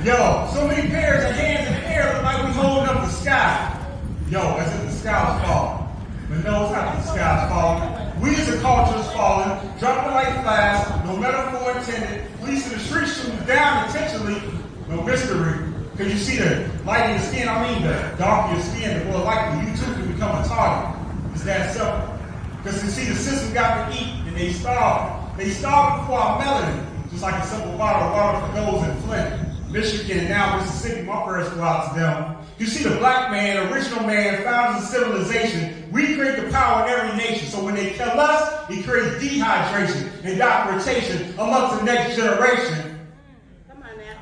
Yo, so many pairs of hands in the air look like we holding up the sky. Yo, as if the sky was falling. But no, it's not the sky's falling. We as a culture is falling, dropping like flies, no metaphor intended. Police in the streets shooting down intentionally, no mystery. Because you see the light in your skin, the darker your skin, the more likely you too can become a target. It's that simple. Because you see, the system got to eat and they starve. They starve for our melanin, just like a simple bottle of water for those in Flint, Michigan, and now Mississippi. My prayers go out to them. You see, the black man, original man, founders of civilization, we create the power in every nation. So when they kill us, it creates dehydration and documentation amongst the next generation.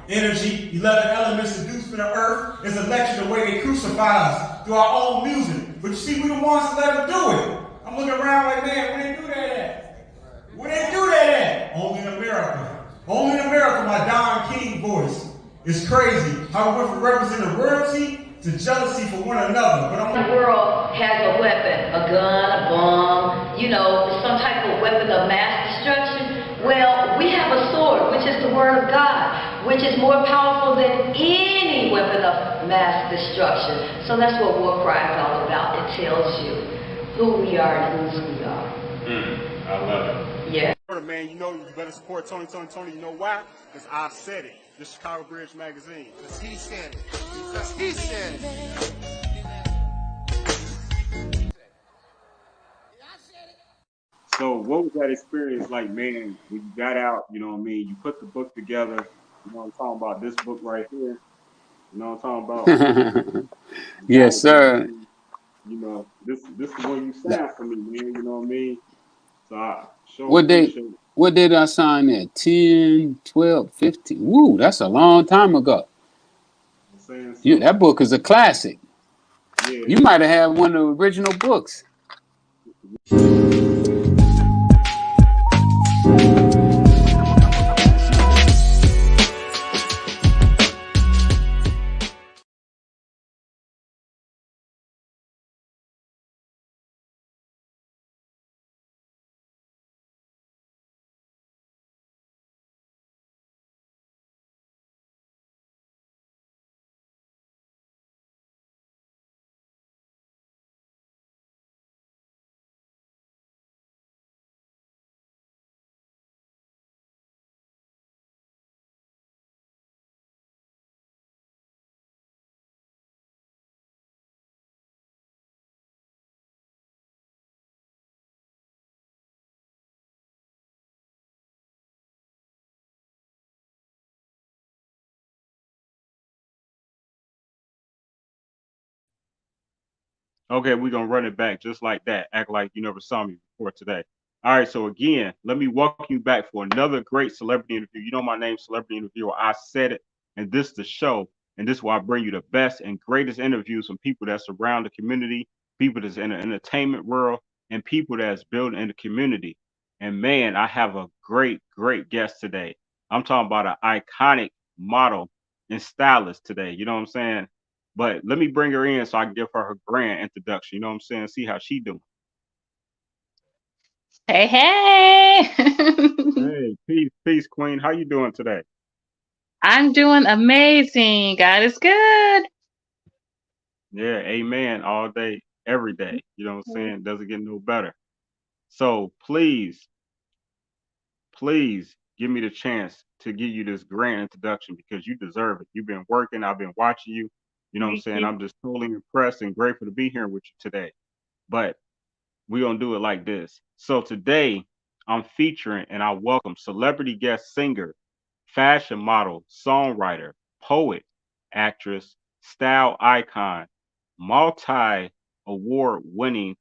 Energy, 11 elements seduced from the earth is a lecture the way they crucify us through our own music. But you see, we the ones that let them do it. I'm looking around like, man, where they do that at? Where they do that at? Only in America. Only in America, my Don King voice. It's crazy how we went from representing royalty to jealousy for one another. But the world has a weapon, a gun, a bomb, some type of weapon of mass destruction. Well, we have a sword, which is the word of God, which is more powerful than any weapon of mass destruction. So that's what War Cry is all about. It tells you who we are and whose we are. I love it. Yeah. Man, you better support Tony. You know why? Because I said it. The Chicago Bridge Magazine. Because he said it. Because he said it. So what was that experience like, man, when you got out, you put the book together, I'm talking about this book right here, I'm talking about? Yes, sir. This is where you signed for me, man, So I sure What appreciate it. What did I sign at? 10, 12, 15? Woo, that's a long time ago. That book is a classic. Yeah. You might have had one of the original books. Okay, we're going to run it back just like that. Act like you never saw me before today. All right, so again, let me welcome you back for another great celebrity interview. You know my name, Celebrity Interviewer. I said it, and this is the show, and this is why I bring you the best and greatest interviews from people that surround the community, people that's in the entertainment world, and people that's building in the community. And man, I have a great, great guest today. I'm talking about an iconic model and stylist today. You know what I'm saying? But let me bring her in so I can give her grand introduction. You know what I'm saying? See how she doing. Hey, hey. Hey, peace, queen. How you doing today? I'm doing amazing. God is good. Yeah, amen. All day, every day. You know what I'm saying? Doesn't get no better. So please give me the chance to give you this grand introduction because you deserve it. You've been working. I've been watching you. You know what I'm saying? I'm just totally impressed and grateful to be here with you today. But we're going to do it like this. So today I'm featuring and I welcome celebrity guest singer, fashion model, songwriter, poet, actress, style icon, multi-award winning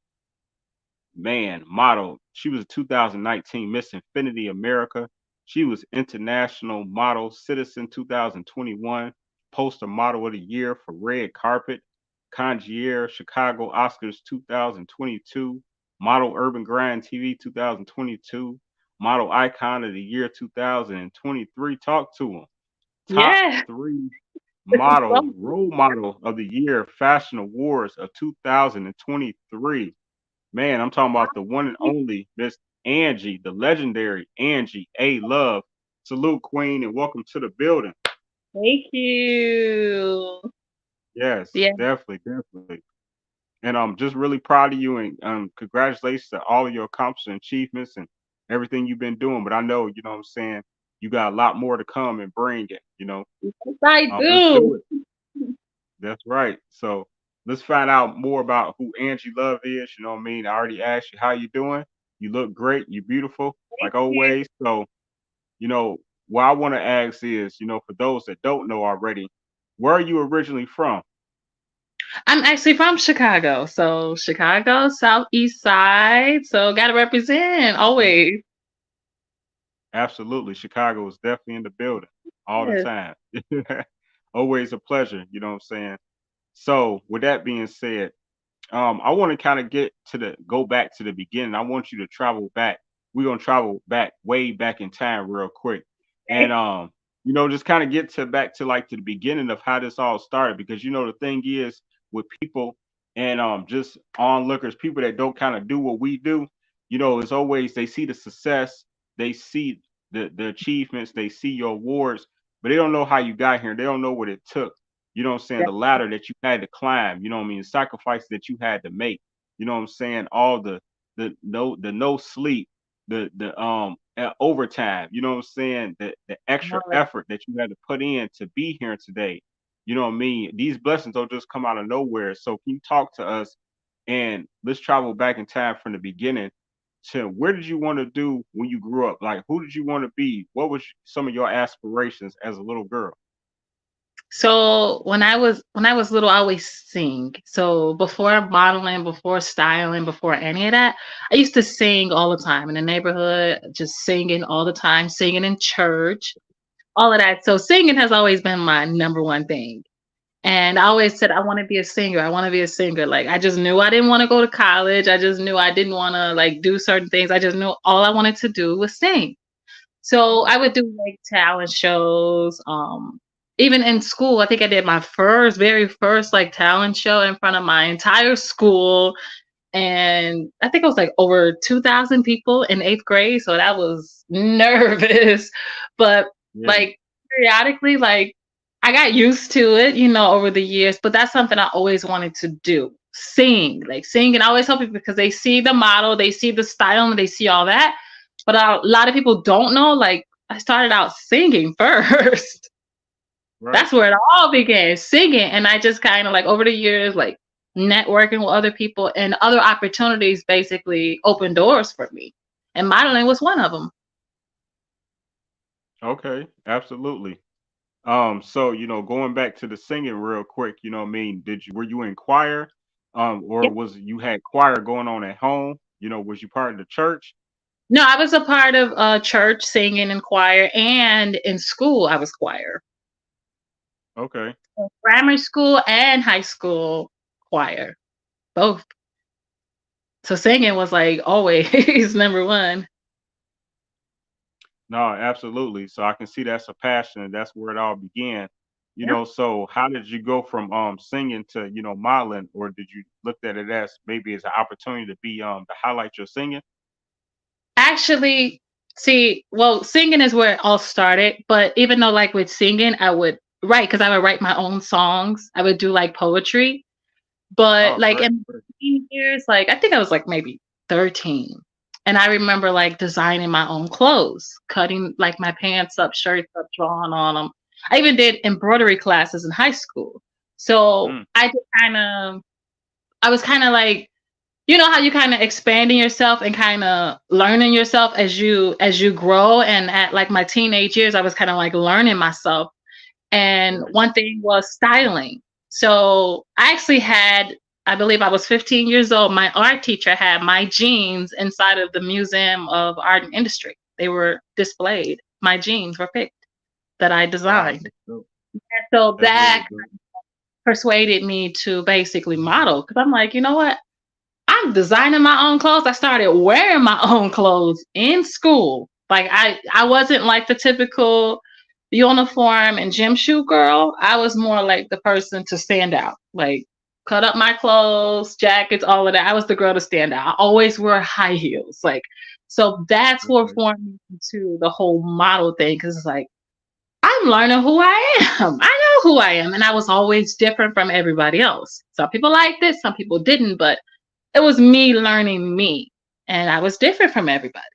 model. She was a 2019 Miss Infinity America. She was International Model Citizen 2021, Poster Model of the Year for Red Carpet, Concierge Chicago Oscars 2022, Model Urban Grind TV 2022, Model Icon of the Year 2023. Talk to them. Top 3 model, role model of the year, Fashion Awards of 2023. Man, I'm talking about the one and only Miss Angie, the legendary Angie Alove. Salute, queen, and welcome to the building. Thank you. Yes, Yeah. definitely, definitely. And I'm just really proud of you, and congratulations to all of your accomplishments and achievements and everything you've been doing. But I know, you know what I'm saying, you got a lot more to come and bring it, you know. Yes, I Let's do do. it. That's right. So let's find out more about who Angie Love is. You know what I mean? I already asked you how you doing. You look great. You're beautiful, Thank like you. always. So, you know, what I want to ask is, you know, for those that don't know already, where are you originally from? I'm actually from Chicago. So Chicago, Southeast Side. So gotta represent always. Absolutely. Chicago is definitely in the building all the Yes. time. Always a pleasure. You know what I'm saying? So, with that being said, I want to kind of go back to the beginning. I want you to travel back. We're gonna travel back, way back in time, real quick, and you know, just kind of get to back to like to the beginning of how this all started. Because you know, the thing is with people and just onlookers, people that don't kind of do what we do. You know, it's always they see the success, they see the achievements, they see your awards, but they don't know how you got here. They don't know what it took. You know what I'm saying? The ladder that you had to climb, you know what I mean? The sacrifice that you had to make. You know what I'm saying? All the no sleep, the overtime, you know what I'm saying? The extra Knowledge. effort that you had to put in to be here today. You know what I mean? These blessings don't just come out of nowhere. So can you talk to us and let's travel back in time from the beginning to where did you want to do when you grew up? Like who did you want to be? What was some of your aspirations as a little girl? So when I was little, I always sing. So before modeling, before styling, before any of that, I used to sing all the time in the neighborhood, just singing all the time, singing in church, all of that. So singing has always been my number one thing. And I always said I want to be a singer. I want to be a singer. Like I just knew I didn't want to go to college. I just knew I didn't want to like do certain things. I just knew all I wanted to do was sing. So Right. I would do like talent shows. Even in school, I think I did my very first like talent show in front of my entire school. And I think it was like over 2,000 people in eighth grade. So that was nervous. But Yeah. like periodically, like I got used to it, over the years. But that's something I always wanted to do. Sing, like sing. And I always tell people because they see the model, they see the style, and they see all that. But a lot of people don't know, like, I started out singing first. Right. That's where it all began, singing. And I just kind of like over the years, like networking with other people and other opportunities basically opened doors for me. And modeling was one of them. Okay, absolutely. So you know, going back to the singing real quick, you know what I mean? Were you in choir? Or Yeah. was you had choir going on at home? You know, was you part of the church? No, I was a part of church singing and choir, and in school I was choir. Okay. So primary school and high school choir, both. So singing was like always number one. No, absolutely. So I can see that's a passion and that's where it all began. You Yeah. know, so how did you go from singing to, you know, modeling, or did you look at it as maybe as an opportunity to be to highlight your singing? Actually, see, well, singing is where it all started. But even though, like with singing, I would write because I would write my own songs. I would do like poetry. But Oh, like great. in my teen years, like I think I was like maybe 13. And I remember like designing my own clothes, cutting like my pants up, shirts up, drawing on them. I even did embroidery classes in high school. So Mm, I was kind of like, how you kind of expanding yourself and kind of learning yourself as you grow. And at like my teenage years, I was kind of like learning myself. And right. one thing was styling. So I actually had, I believe I was 15 years old. My art teacher had my jeans inside of the Museum of Art and Industry. They were displayed. My jeans were picked that I Wow, designed. that's dope. So That's really that dope. persuaded me to basically model because I'm like, you know what? I'm designing my own clothes. I started wearing my own clothes in school. Like I wasn't like the typical uniform and gym shoe girl. I was more like the person to stand out. Like cut up my clothes, jackets, all of that. I was the girl to stand out. I always wore high heels. Like so that's what Okay. formed me into the whole model thing because it's like I I'm learning who I am. I know who I am. And I was always different from everybody else. Some people liked it, some people didn't, but it was me learning me. And I was different from everybody.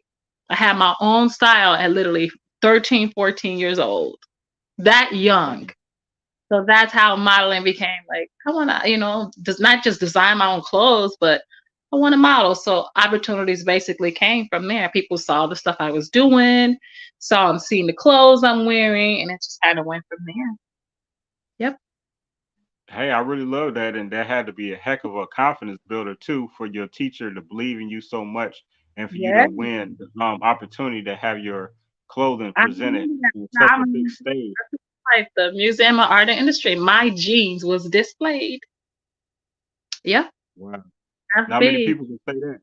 I had my own style at literally 13, 14 years old. That young. So that's how modeling became like, I want to, does not just design my own clothes, but I want to model. So opportunities basically came from there. People saw the stuff I was doing, seeing the clothes I'm wearing, and it just kind of went from there. Yep. Hey, I really love that, and that had to be a heck of a confidence builder too for your teacher to believe in you so much, and for you to Yeah. win the opportunity to have your clothing I presented mean, on such a big I'm stage. like the Museum of Art and Industry. My jeans was displayed. Yep. Wow, That's not many big. people can say that.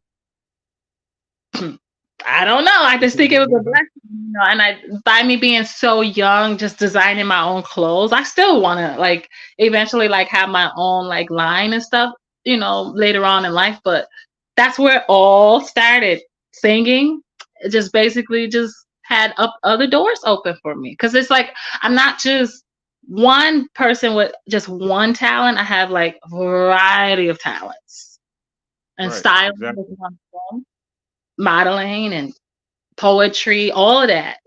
I don't know. I just think it was a blessing, and by me being so young, just designing my own clothes, I still want to like eventually like have my own like line and stuff, later on in life. But that's where it all started. Singing, it just basically just had up other doors open for me because it's like I'm not just one person with just one talent. I have like a variety of talents, and Right, styling is exactly. one of them, modeling and poetry, all of that.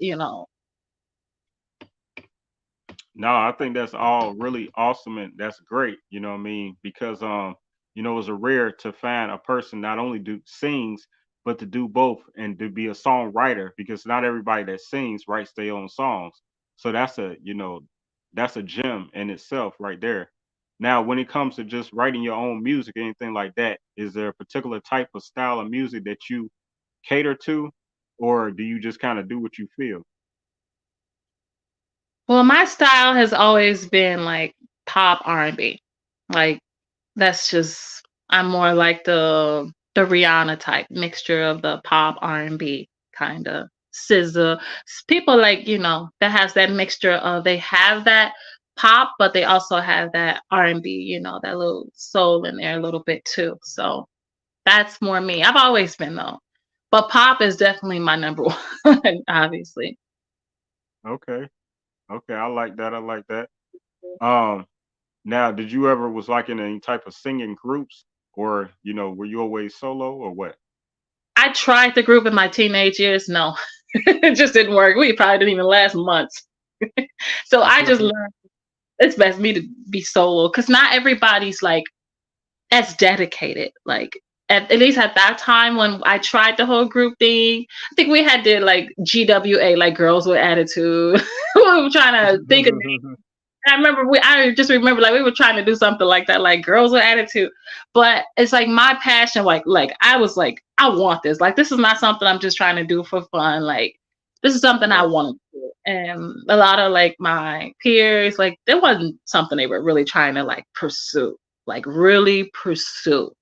No, I think that's all really awesome and that's great, you know what I mean? Because it's a rare to find a person not only do sings, but to do both and to be a songwriter because not everybody that sings writes their own songs. So that's a gem in itself right there. Now, when it comes to just writing your own music, anything like that, is there a particular type of style of music that you cater to, or do you just kind of do what you feel? Well, my style has always been like pop R&B. Like that's just I'm more like the Rihanna type mixture of the pop R&B kind of SZA. People like, that has that mixture of they have that pop, but they also have that R&B, that little soul in there a little bit too. So that's more me. I've always been though. But pop is definitely my number one, obviously. Okay. Okay, I like that. I like that. Um, Now, did you ever was like in any type of singing groups, or were you always solo, or what? I tried the group in my teenage years. No, it just didn't work. We probably didn't even last months. So I just learned it's best me to be solo because not everybody's like as dedicated. Like at least at that time when I tried the whole group thing, I think we had did like GWA, like Girls with Attitude. We were trying to think of I just remember like we were trying to do something like that, like Girls with Attitude. But it's like my passion, like I was like, I want this. Like this is not something I'm just trying to do for fun. Like this is something I Right. want to do. And a lot of like my peers, like there wasn't something they were really trying to like pursue, like really pursue.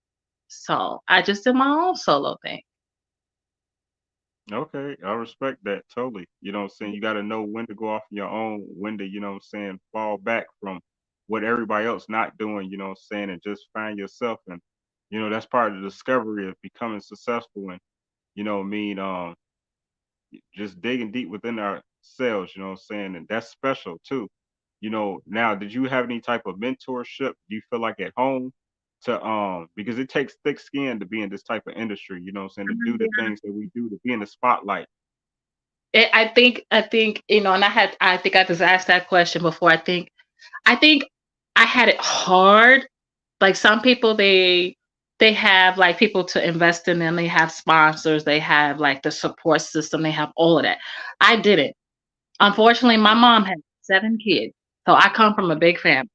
So I just did my own solo thing. Okay, I respect that totally. You know what I'm saying? You got to know when to go off on your own, when to, what I'm saying, fall back from what everybody else not doing, what I'm saying, and just find yourself. And, that's part of the discovery of becoming successful and, what I mean, just digging deep within ourselves, you know what I'm saying? And that's special too. Now, did you have any type of mentorship? Do you feel like at home to because it takes thick skin to be in this type of industry, you know what I'm saying, to do the things that we do, to be in the spotlight. I think, and I think I just asked that question before. I think I had it hard. Like some people, they have like people to invest in them. They have sponsors. They have like the support system. They have all of that. I didn't. Unfortunately, my mom had 7 kids, so I come from a big family,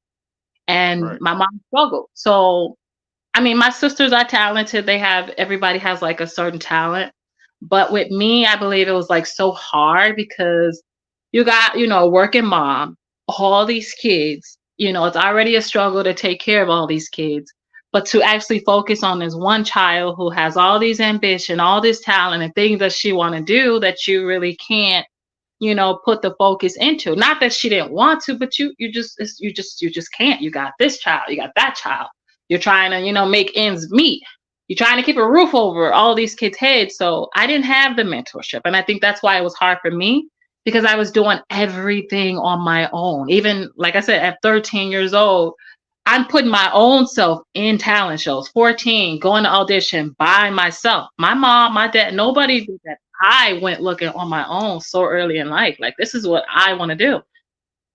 and Right. my mom struggled. So I mean, my sisters are talented. Everybody has like a certain talent. But with me, I believe it was like so hard because you got, a working mom, all these kids, it's already a struggle to take care of all these kids. But to actually focus on this one child who has all these ambition, all this talent and things that she want to do that you really can't, put the focus into. Not that she didn't want to, but you just can't. You got this child, you got that child. You're trying to, make ends meet. You're trying to keep a roof over all these kids' heads. So I didn't have the mentorship. And I think that's why it was hard for me because I was doing everything on my own. Even like I said, at 13 years old, I'm putting my own self in talent shows. 14, going to audition by myself. My mom, my dad, nobody did that. I went looking on my own so early in life. Like, this is what I want to do.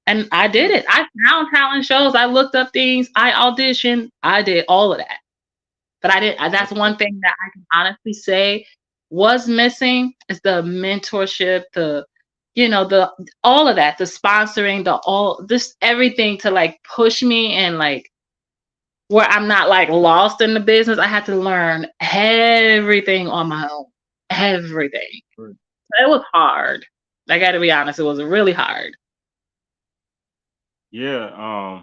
And I did it. I found talent shows. I looked up things. I auditioned. I did all of that. But I didn't. That's one thing that I can honestly say was missing is the mentorship, the all of that, the sponsoring, this everything to like push me and like where I'm not like lost in the business. I had to learn everything on my own. Everything. Right. It was hard. I got to be honest. It was really hard. Yeah.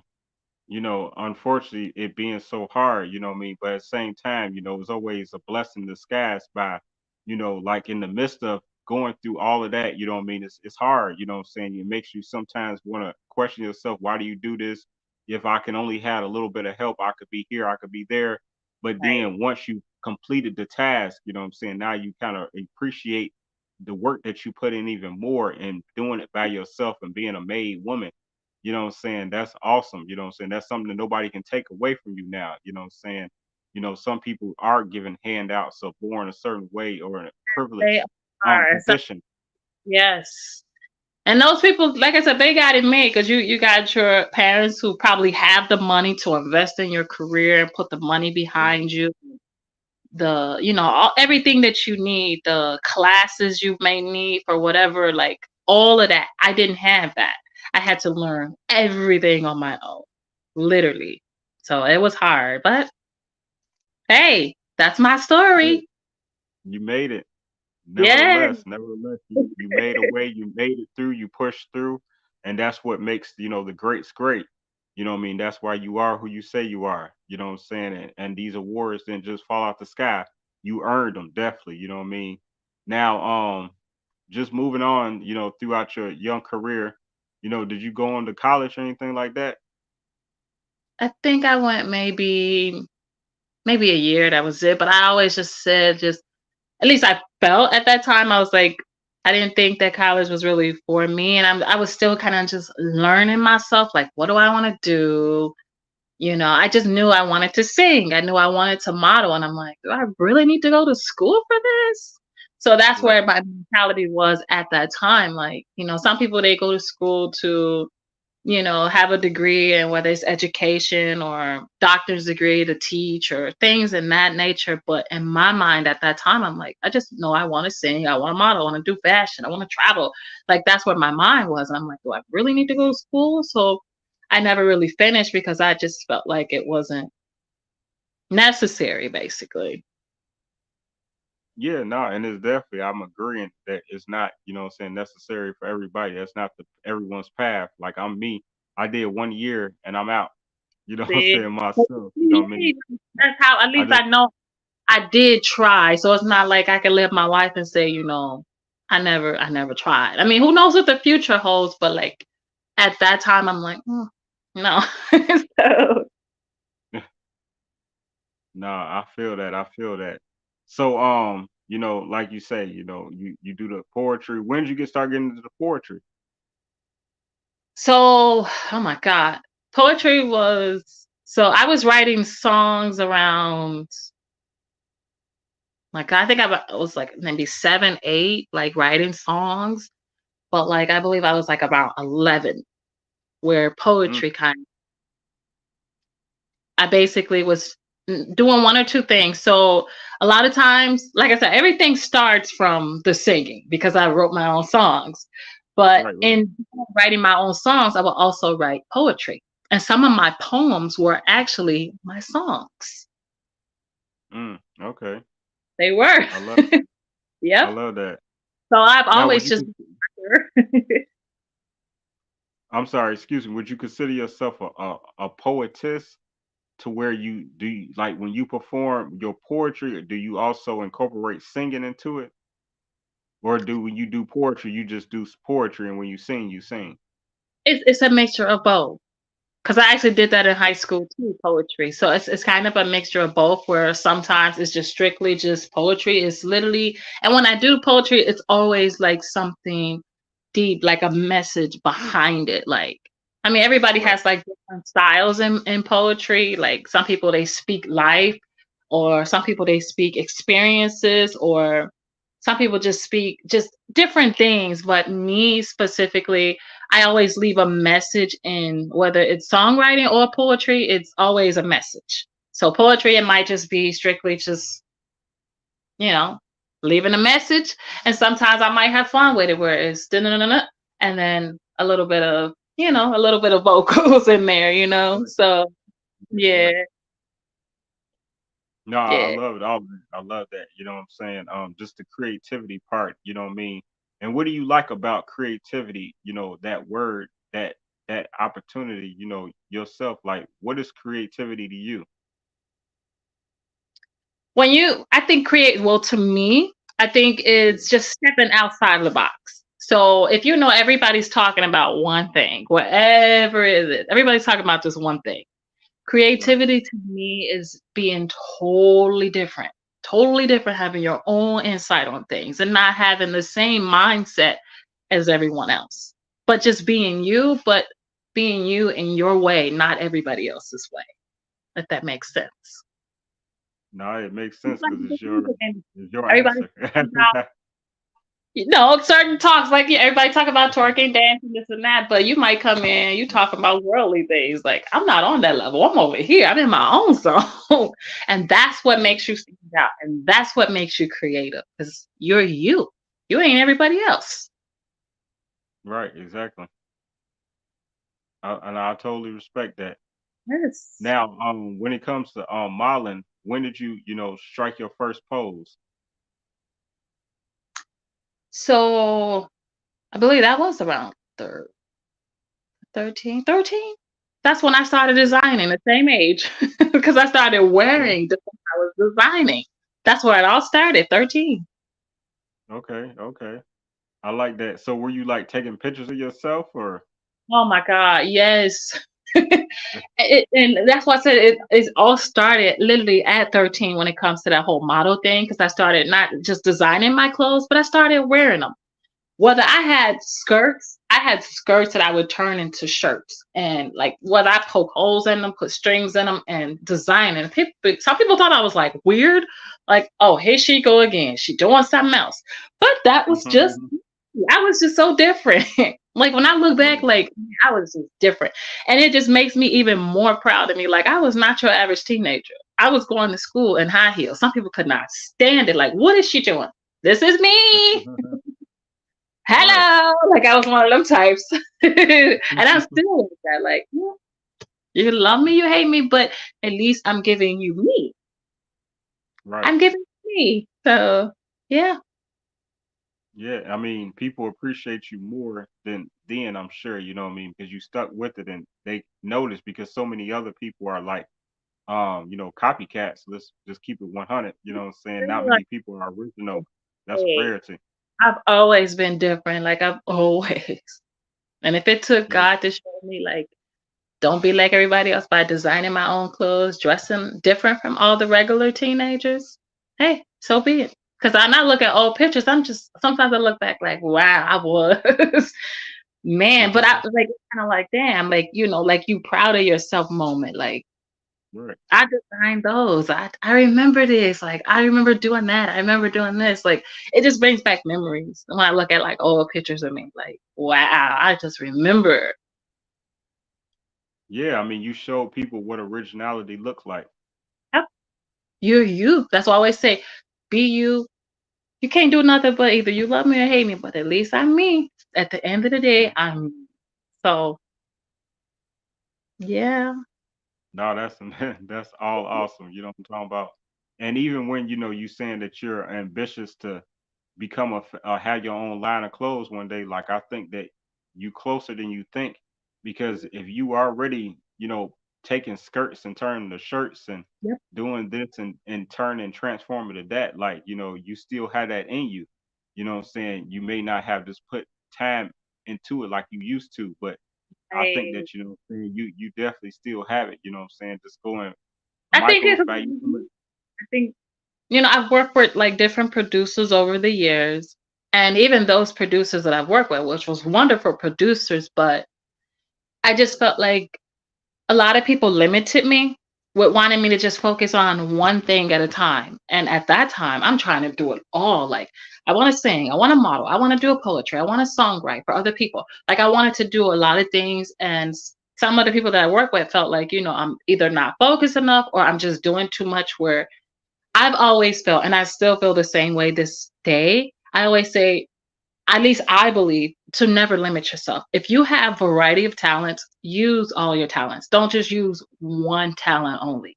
Unfortunately, it being so hard, you know what I mean? But at the same time, it's always a blessing disguised by, like in the midst of going through all of that, you know what I mean? It's hard, you know what I'm saying? It makes you sometimes want to question yourself, why do you do this? If I can only had a little bit of help, I could be here, I could be there. But Right. then once you completed the task, you know what I'm saying? Now you kind of appreciate the work that you put in even more and doing it by yourself and being a made woman. You know what I'm saying? That's awesome. You know what I'm saying? That's something that nobody can take away from you now. You know what I'm saying? Some people are given handouts or born a certain way or in a They privileged are. So, position. yes. And those people, like I said, they got it made because you got your parents who probably have the money to invest in your career and put the money behind you. Everything that you need, the classes you may need for whatever, like all of that. I didn't have that. I had to learn everything on my own, literally. So it was hard, but hey, that's my Hey, story. you made it. Yeah. Nevertheless, you made a way, you made it through, you pushed through, and that's what makes, the greats great. You know what I mean? That's why you are who you say you are. You know what I'm saying? And these awards didn't just fall out the sky. You earned them, definitely. You know what I mean? Now, just moving on, throughout your young career, did you go on to college or anything like that? I think I went maybe a year, that was it. But I always just said, just at least I felt at that time, I was like, I didn't think that college was really for me. And I was still kind of just learning myself, like, what do I want to do? I just knew I wanted to sing. I knew I wanted to model. And I'm like, do I really need to go to school for this? So that's Right. where my mentality was at that time. Like, some people, they go to school to have a degree, and whether it's education or doctor's degree to teach or things in that nature. But in my mind at that time, I'm like, I just know I want to sing, I want to model, I want to do fashion, I want to travel. Like, that's where my mind was. And I'm like, do I really need to go to school? So I never really finished because I just felt like it wasn't necessary, basically. Yeah, no, and it's definitely I'm agreeing that it's not, necessary for everybody. That's not everyone's path. Like I'm me. I did 1 year and I'm out. You know what I'm See? saying? Myself. You know what I mean? That's how, at I least just I know I did try. So it's not like I can live my life and say, I never tried. I mean, who knows what the future holds, but like at that time I'm like, no. So, no, I feel that. I feel that. So like you say, you do the poetry. When did you get start getting into the poetry? oh my God. Poetry was, so I was writing songs around, like, I think I was like maybe 7, 8, like writing songs. But like, I believe I was like about 11 where Mm, poetry kind of, I basically was doing one or two things. So a lot of times, like I said, everything starts from the singing because I wrote my own songs. But right, right. in writing my own songs, I will also write poetry. And some of my poems were actually my songs. Okay. They were. I love I Yep. love that. So I've Now would always you just, I'm sorry, excuse me, would you consider yourself a poetess to where like when you perform your poetry, do you also incorporate singing into it? Or do when you do poetry, you just do poetry and when you sing, you sing? it's a mixture of both. Because I actually did that in high school too, poetry. So it's kind of a mixture of both, where sometimes it's just strictly just poetry. It's literally, and when I do poetry, it's always like something. deep, like a message behind it. Like, I mean, everybody Right. has like different styles in poetry. Like some people they speak life, or some people they speak experiences, or some people just speak just different things. But me specifically, I always leave a message in whether it's songwriting or poetry, it's always a message. So poetry, it might just be strictly just, you know, leaving a message. And sometimes I might have fun with it where it's da-na-na-na, and then a little bit of, a little bit of vocals in there, Right. So yeah, Right. No, I yeah. love it. I love that. You know what I'm saying? Just the creativity part, you know what I mean? And what do you like about creativity? That word, that opportunity, yourself, like what is creativity to you? I think well, to me, I think Yeah. it's just stepping outside the box. So if everybody's talking about one thing, whatever it is, everybody's talking about just one thing. Right. Creativity to me is being totally different, having your own insight on things and not having the same mindset as everyone else, but just but being you in your way, not everybody else's way, if that makes sense. No, it makes It's sense like because the it's your music and it's your everybody's answer. talking about, certain talks, like, yeah, everybody talk about twerking, dancing, this and that, but you might come in, you talking about worldly things. Like, I'm not on that level. I'm over here. I'm in my own zone. And that's what Right. makes you stand out. And that's what makes you creative, because you're you. You ain't everybody else. Right, exactly. And I totally respect that. Yes. Now, when it comes to modeling, when did you, strike your first pose? So I believe that was around 13. That's when I started designing, the same age, because I started Okay. wearing the things I was designing. That's where it all started, 13. Okay. Okay. I like that. So were you like taking pictures of yourself or? Oh my God, yes. And that's why I said it all started literally at 13 when it comes to that whole model thing, because I started not just designing my clothes, but I started wearing them. Whether I had skirts that I would turn into shirts, and like whether I poke holes in them, put strings in them, and design. And some people thought I was like weird, like, oh, here she go again, she doing something else. But that was just, I was just so different. Like when I look back, Right. like I was just different, and it just makes me even more proud of me. Like I was not your average teenager. I was going to school in high heels. Some people could not stand it. Like, what is she doing? This is me. Right. Hello, like I was one of them types. And I'm still like that. Like, yeah, you love me, you hate me, but at least I'm giving you me. Right. I'm giving you me. So yeah. Yeah. I mean, people appreciate you more than then, I'm sure, you know what I mean? Because you stuck with it and they notice because so many other people are like, copycats. Let's just keep it 100. You know what I'm saying? Not Like, many people are original. That's hey, rarity. I've always been different. Like I've always. And if it took Yeah. God to show me, like, don't be like everybody else by designing my own clothes, dressing different from all the regular teenagers, hey, so be it. Because I not look at old pictures, I'm just sometimes I look back like, wow, I was man. But I like kind of like, damn, like like you proud of yourself moment. Like Right. I designed those. I remember this. Like I remember doing that. I remember doing this. Like it just brings back memories when I look at like old pictures of me. Like wow, I just remember. Yeah. I mean, you show people what originality looks like. Yep, you're you. That's why I always say, be you. You can't do nothing but either you love me or hate me, but at least I'm me. At the end of the day, I'm me. So yeah. No, that's that's all awesome. You know what I'm talking about. And even when you saying that you're ambitious to become have your own line of clothes one day, like I think that you closer than you think because if you already taking skirts and turning to shirts and Yep. doing this and turn and transform it to that, like you still have that in you. You know what I'm saying? You may not have just put time into it like you used to, but I think I that you definitely still have it. You know what I'm saying? Just going I think it's micromanufacture. I think I've worked with like different producers over the years. And even those producers that I've worked with, which was wonderful producers, but I just felt like a lot of people limited me with wanting me to just focus on one thing at a time. And at that time, I'm trying to do it all. Like, I want to sing, I want to model, I want to do a poetry, I want to songwrite for other people. Like, I wanted to do a lot of things. And some of the people that I work with felt like, I'm either not focused enough or I'm just doing too much. Where I've always felt, and I still feel the same way this day. I always say, at least I believe, to never limit yourself. If you have variety of talents, use all your talents. Don't just use one talent only.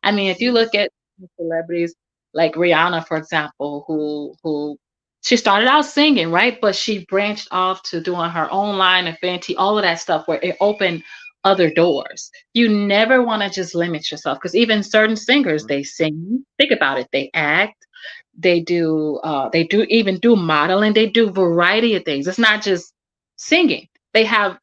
I mean, if you look at celebrities like Rihanna, for example, who she started out singing, right? But she branched off to doing her own line of Fenty, all of that stuff where it opened other doors. You never want to just limit yourself, because even certain singers, they sing, think about it, they act, they do even do modeling, they do variety of things. It's not just singing. They have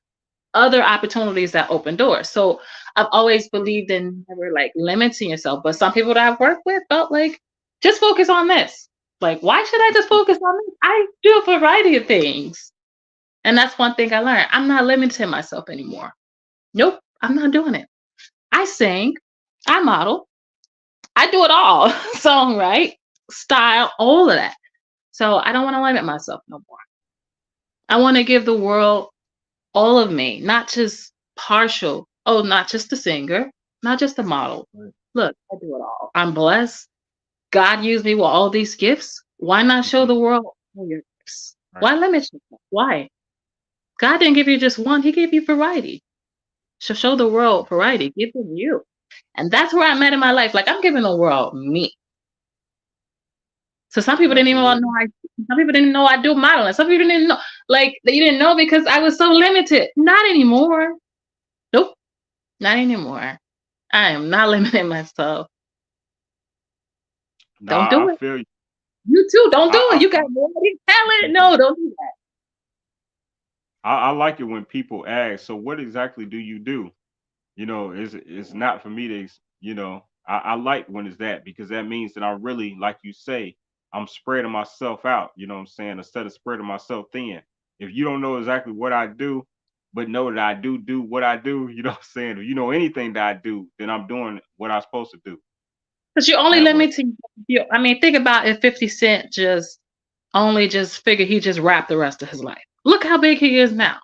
other opportunities that open doors. So I've always believed in never like limiting yourself. But some people that I've worked with felt like, just focus on this. Like, why should I just focus on this? I do a variety of things. And that's one thing I learned. I'm not limiting myself anymore. Nope, I'm not doing it. I sing, I model, I do it all. Songwrite, style, all of that. So I don't want to limit myself no more. I want to give the world all of me, not just partial. Oh, not just the singer, not just the model. Right. Look, I do it all. I'm blessed. God used me with all these gifts. Why not show the world all your gifts? Right. Why limit yourself? Why? God didn't give you just one, He gave you variety. So show the world variety. Give them you. And that's where I'm at in my life. Like, I'm giving the world me. So some people didn't even know Absolutely. some people didn't know I do modeling. Some people didn't know. Like, you didn't know because I was so limited. Not anymore. Nope. Not anymore. I am not limiting myself. Don't Nah, do I it. feel you. You too. Don't do I it. You got more talent. No, don't do that. I like it when people ask, so what exactly do you do? It's not for me to, I like when it's that, because that means that I really, like you say, I'm spreading myself out, you know what I'm saying, instead of spreading myself thin. If you don't know exactly what I do, but know that I do what I do, you know what I'm saying? If you know anything that I do, then I'm doing what I'm supposed to do Because you're only that way. limiting you. I mean, think about if 50 Cent just figured he just rapped the rest of his life. Look how big he is now.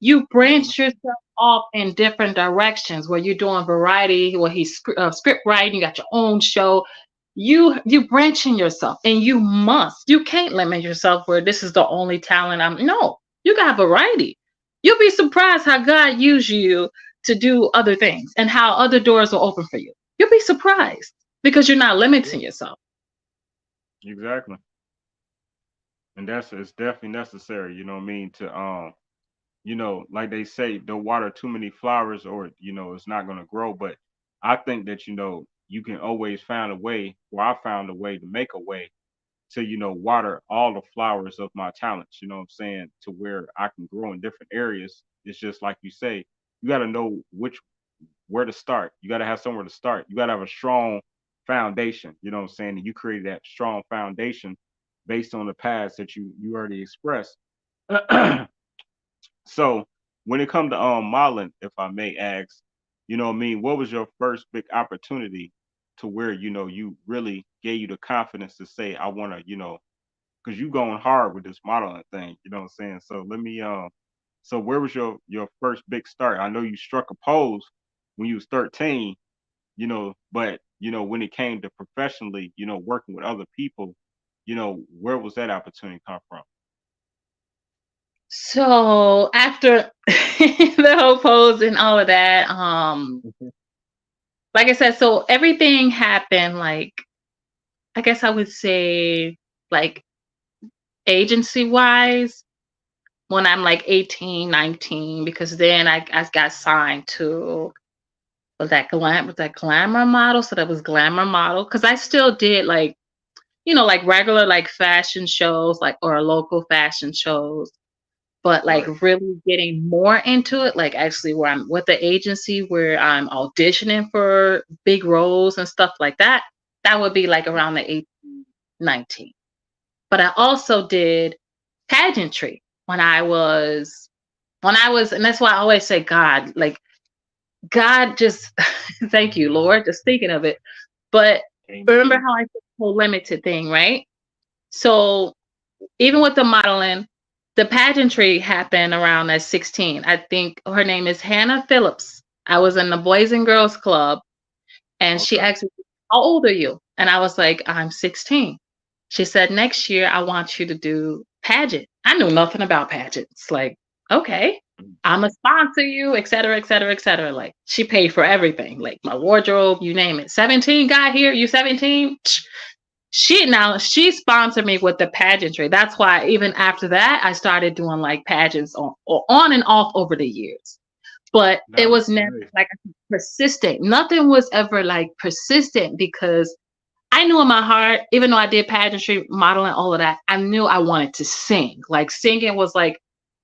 You Hmm. branch yourself off in different directions where you're doing variety, where he's script writing, you got your own show. You branching yourself, and you can't limit yourself where this is the only talent. No, you got variety. You'll be surprised how God used you to do other things and how other doors will open for you. You'll be surprised because you're not Yeah, limiting yourself. exactly. And it's definitely necessary, you know what I mean, to like they say, don't water too many flowers or, it's not going to grow. But I think that, you can always find a way, or I found a way to make a way to, water all the flowers of my talents, you know what I'm saying, to where I can grow in different areas. It's just like you say, you got to know where to start. You got to have somewhere to start. You got to have a strong foundation, you know what I'm saying? And you created that strong foundation based on the past that you already expressed. So when it comes to modeling, if I may ask, you know what I mean, what was your first big opportunity to where, you really gave you the confidence to say, I wanna, because you going hard with this modeling thing, you know what I'm saying? So let me so where was your first big start? I know you struck a pose when you was 13, but when it came to professionally, working with other people, where was that opportunity come from? So after the whole pose and all of that, Mhm. like I said, so everything happened like, I guess I would say, like, agency wise, when I'm like 18, 19, because then I got signed to was that glamour model. So that was glamour model. Cause I still did like, like regular like fashion shows, like, or local fashion shows. But like Right. really getting more into it, like actually where I'm with the agency where I'm auditioning for big roles and stuff like that, that would be like around the 18, 19. But I also did pageantry and that's why I always say God, like God just thank you, Lord, just thinking of it. But remember how I said the whole limited thing, right? So even with the modeling, the pageantry happened around at 16. I think her name is Hannah Phillips. I was in the Boys and Girls Club, and she Okay. asked me, "How old are you?" And I was like, "I'm 16." She said, "Next year, I want you to do pageant." I knew nothing about pageants. Like, okay, Mm. I'm gonna sponsor you, et cetera, et cetera, et cetera. Like, she paid for everything, like my wardrobe, you name it. 17 got here, you 17? She sponsored me with the pageantry. That's why even after that, I started doing like pageants on and off over the years. But it Nice, was never nice. like persistent. Nothing was ever like persistent because I knew in my heart, even though I did pageantry, modeling, all of that, I knew I wanted to sing. Like singing was like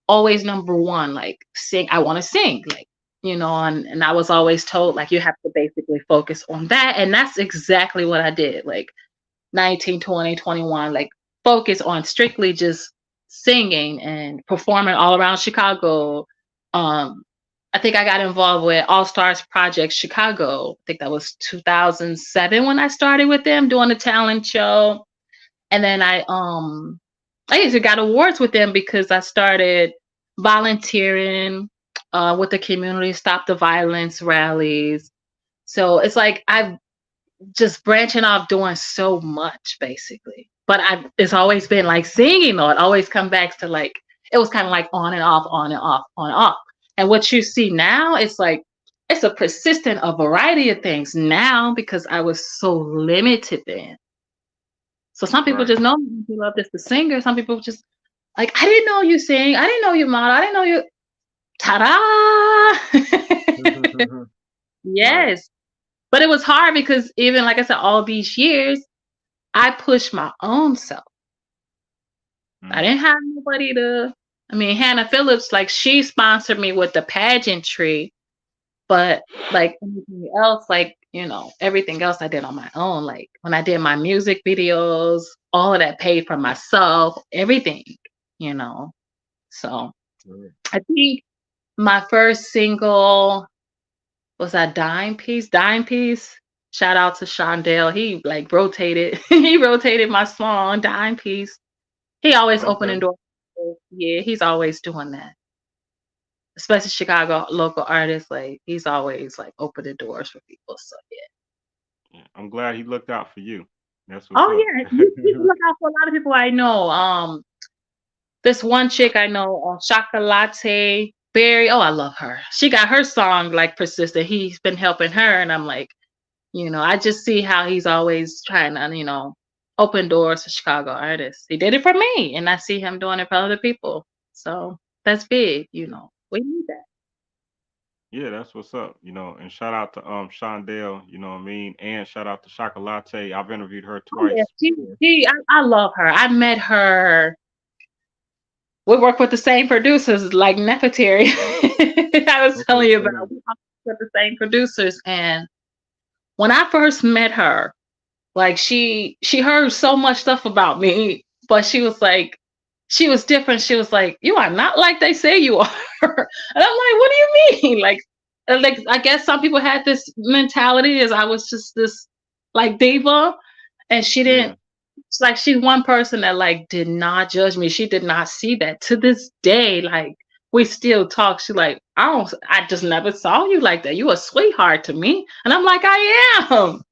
always number one. Like sing, I want to sing. Like, and I was always told like you have to basically focus on that. And that's exactly what I did. Like 19, 20, 21, like focus on strictly just singing and performing all around Chicago. Um, I think I got involved with All Stars Project Chicago. I think that was 2007 when I started with them doing a talent show. And then I actually got awards with them because I started volunteering with the community stop the violence rallies. So it's like I've just branching off doing so much basically. But it's always been like singing though. It always come back to like it was kind of like on and off, on and off, on and off. And what you see now, it's like it's a persistent a variety of things now because I was so limited then. So some people Right. just know me, you love just the singer. Some people just like, I didn't know you sing, I didn't know you model, I didn't know you ta-da. Right. Yes. But it was hard because even like I said, all these years, I pushed my own self. I Mm. didn't have nobody I mean, Hannah Phillips, like she sponsored me with the pageantry, but like anything else, like, everything else I did on my own. Like when I did my music videos, all of that paid for myself, everything, you know. So Right. I think my first single was that Dime Piece. Dime Piece. Shout out to Shondell. He like rotated, he rotated my song, Dime Piece. He always Okay. opening doors. Yeah, he's always doing that. Especially Chicago local artists, like he's always like opening doors for people. So yeah. Yeah. I'm glad he looked out for you. That's what's Oh up. yeah, you can look out for a lot of people I know. This one chick I know, Chocolate Berry. Oh, I love her. She got her song like persistent. He's been helping her, and I'm like, I just see how he's always trying to, open doors for Chicago artists. He did it for me, and I see him doing it for other people. So that's big. We need that. Yeah, that's what's up. And shout out to Shondell, you know what I mean? And shout out to Chocolate. I've interviewed her Oh yeah, twice before. I love her. I met her. We work with the same producers, like Nefertari. I was Okay, telling you say about. that. We work with the same producers, and when I first met her, like she heard so much stuff about me, but she was different. She was like, "You are not like they say you are." And I'm like, "What do you mean?" Like I guess some people had this mentality as I was just this like diva, and she didn't. Yeah. It's like she's one person that like did not judge me. She did not see that. To this day, like we still talk. She like, I just never saw you like that. You a sweetheart to me. And I'm like, I am.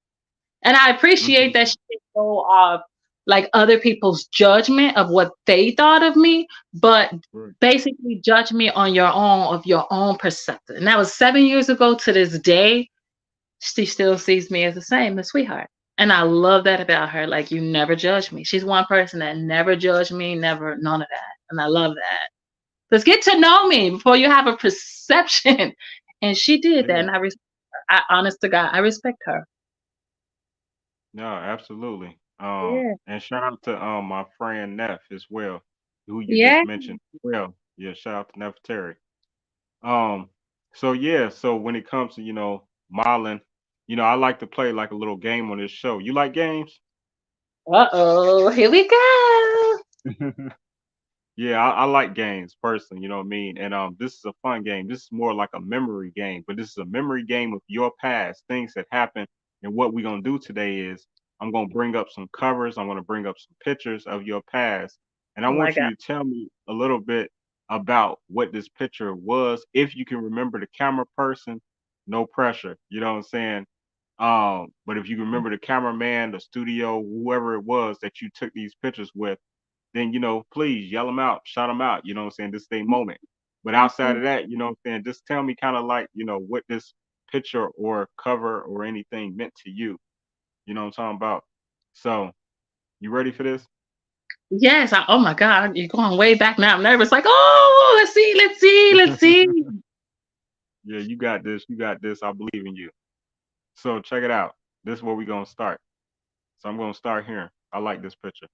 And I appreciate that Mhm. she didn't go off like other people's judgment of what they thought of me, but Right. basically judge me on your own perception. And that was 7 years ago. To this day, she still sees me as the same, the sweetheart. And I love that about her. Like you never judge me. She's one person that never judged me, never none of that. And I love that. Let's get to know me before you have a perception. And she did that. Yeah. And honest to God, I respect her. No, absolutely. Yeah. And shout out to my friend Neff as well, who you Yeah. just mentioned. Well, yeah, shout out to Neff Terry. Um, so yeah, so when it comes to, modeling, I like to play like a little game on this show. You like games? Uh-oh. Here we go. Yeah, I like games personally, you know what I mean? And this is a fun game. This is more like a memory game, but this is a memory game of your past, things that happened. And what we're gonna do today is I'm gonna bring up some covers, I'm gonna bring up some pictures of your past, and I Oh my want God. you to tell me a little bit about what this picture was. If you can remember the camera person, no pressure. You know what I'm saying? But if you can remember the cameraman, the studio, whoever it was that you took these pictures with, then please yell them out, shout them out. You know what I'm saying? This is their moment. But outside of that, you know what I'm saying, just tell me kind of like, what this picture or cover or anything meant to you. You know what I'm talking about? So, you ready for this? Yes. Oh my God. You're going way back now. I'm nervous. Like, oh, let's see, let's see, let's see. Yeah, you got this. You got this. I believe in you. So, check it out. This is where we're going to start. So, I'm going to start here. I like this picture.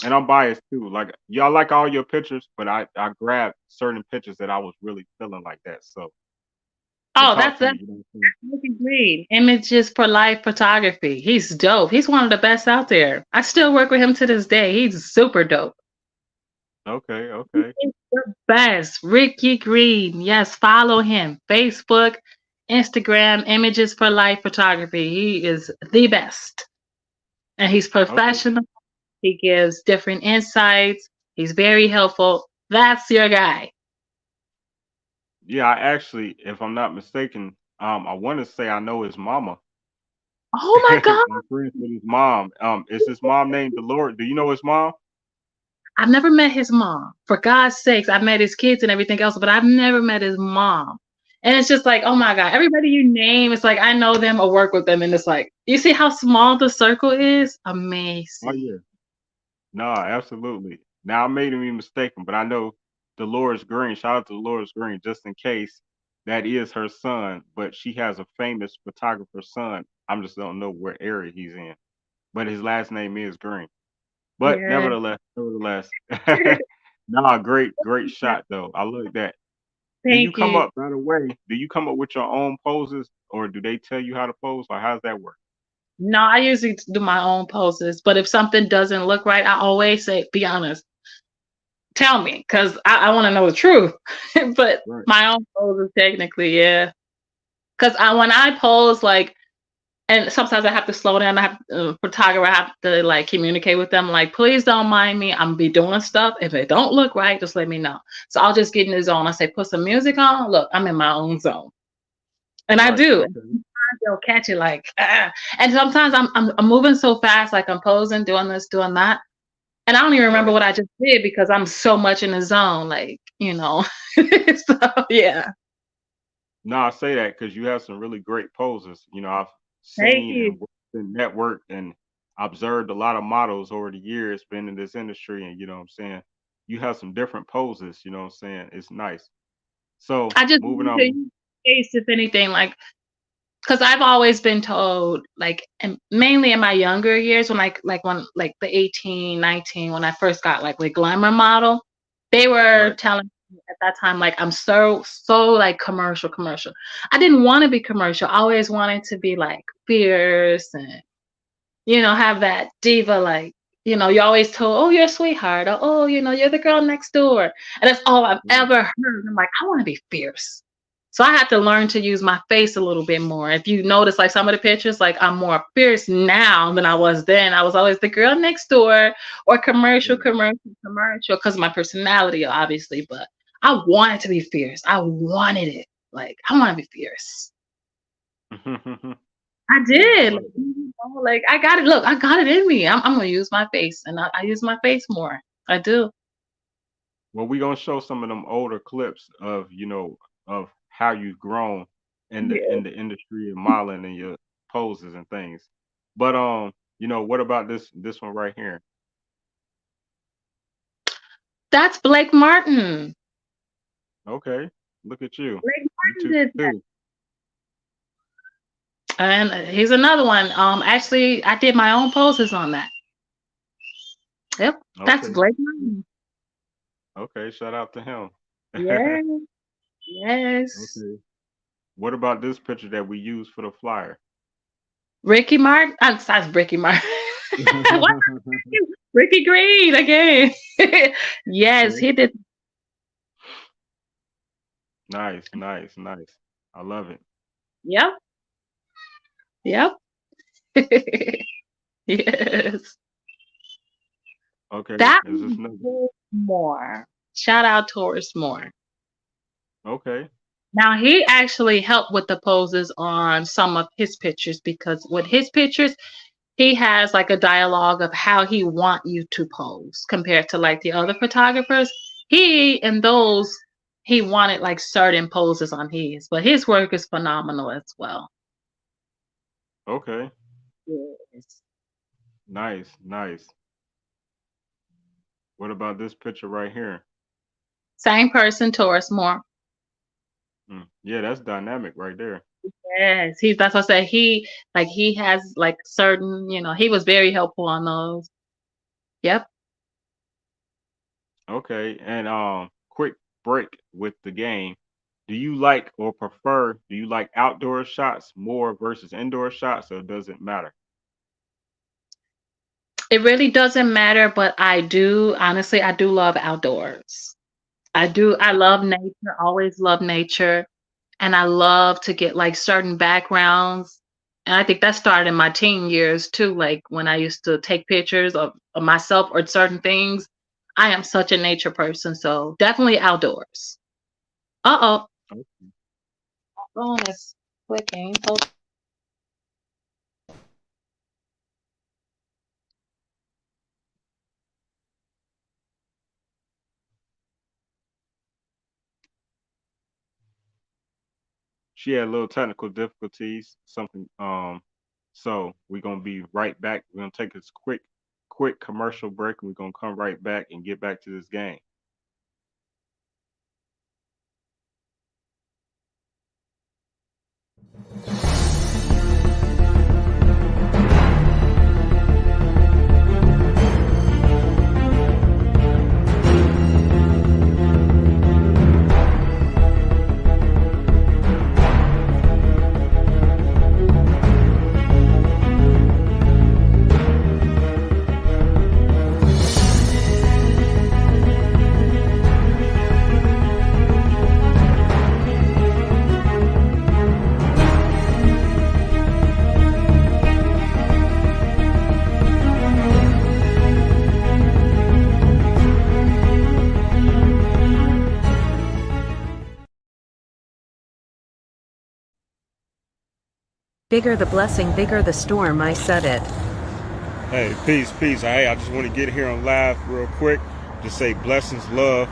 And I'm biased too. Like, y'all like all your pictures, but I grabbed certain pictures that I was really feeling like that. So, but Oh, talk that's to me. that's looking great. Images for Life photography. He's dope. He's one of the best out there. I still work with him to this day. He's super dope. Okay, okay. He's the best. Ricky Green. Yes, follow him. Facebook, Instagram, Images for Life photography. He is the best. And he's Okay. professional. He gives different insights. He's very helpful. That's your guy. Yeah, I actually, if I'm not mistaken, I want to say I know his mama. Oh my God. I'm friends with his mom. Is his mom named Dolores? Do you know his mom? I've never met his mom. For God's sakes, I've met his kids and everything else, but I've never met his mom. And it's just like, oh my God, everybody you name, it's like I know them or work with them. And it's like, you see how small the circle is? Oh Amazing. yeah. No, absolutely. Now I made me mistaken, but I know Dolores Green. Shout out to Dolores Green, just in case that is her son. But she has a famous photographer son. I'm just don't know what area he's in. But his last name is Green. But Yeah. nevertheless, nah, great shot though. I like that. Do you Thank come you. up, by the way, do you come up with your own poses or do they tell you how to pose? Or how's that work? No, I usually do my own poses, but if something doesn't look right, I always say, be honest, tell me, because I want to know the truth. But Right. my own poses, technically, yeah. Because when I pose, like, and sometimes I have to slow down. I have photographer. I have to like communicate with them. Like, please don't mind me. I'm be doing stuff. If it don't look right, just let me know. So I'll just get in the zone. I say, put some music on. Look, I'm in my own zone, and I Right. do. And Okay. sometimes they'll catch it like, ah. And sometimes I'm moving so fast, like I'm posing, doing this, doing that, and I don't even remember Right. what I just did because I'm so much in the zone. Like, so yeah. No, I say that because you have some really great poses. I've Thank seen you. and worked and networked and observed a lot of models over the years, been in this industry, and what I'm saying, you have some different poses, what I'm saying? It's nice. So I just moving want to on. use face, if anything, like. Because I've always been told, like, and mainly in my younger years, when the 18, 19, when I first got like with glamour model, they were Right. telling me at that time, like, I'm so like commercial. I didn't want to be commercial. I always wanted to be like fierce and, have that diva, like, you're always told, oh, you're a sweetheart, or oh, you're the girl next door. And that's all I've Right. ever heard. I'm like, I want to be fierce. So I had to learn to use my face a little bit more. If you notice, like some of the pictures, like I'm more fierce now than I was then. I was always the girl next door or Right. commercial, because of my personality, obviously. But I wanted to be fierce. I wanted it. Like, I want to be fierce. I Yeah, I did. love that. Like I got it. Look, I got it in me. I'm gonna use my face, and I use my face more. I do. Well, we're gonna show some of them older clips of of how you've grown in the Yeah. in the industry of modeling and your poses and things. But what about this one right here? That's Blake Martin. Okay, look at you. Blake You Martin too did that. too. And he's another one. Actually, I did my own poses on that. Yep, that's Okay, Blake Martin. okay. Shout out to him. Yes, yes. Okay. What about this picture that we use for the flyer? Ricky Martin. That's Ricky Martin. What? Ricky Green again. Yes, See? he did. Nice, nice, nice. I love it. Yep, yep. Yes. Okay, That is this was another? Taurus Moore. Shout out Taurus Moore. Okay, Now he actually helped with the poses on some of his pictures because with his pictures, he has like a dialogue of how he want you to pose compared to like the other photographers. He in those he wanted like certain poses on his, but his work is phenomenal as well. okay. Yes. Nice, nice. What about this picture right here? Same person, Taurus Moore. Yeah, that's dynamic right there. Yes, he's that's what I say. He has like certain, he was very helpful on those. Yep. Okay, and quick break with the game. Do you like or prefer, do you like outdoor shots more versus indoor shots, or does it matter? It really doesn't matter, but honestly, I do love outdoors. I love nature, always love nature, and I love to get like certain backgrounds. And I think that started in my teen years too, like when I used to take pictures of myself or certain things. I am such a nature person, so definitely outdoors. Uh-oh, phone is clicking. Hold. She had a little technical difficulties, something so we're gonna be right back. We're gonna take this quick commercial break and we're gonna come right back and get back to this game. Bigger the blessing, bigger the storm, I said it. Hey, peace, peace. Hey, I just want to get here on live real quick. Just say blessings, love,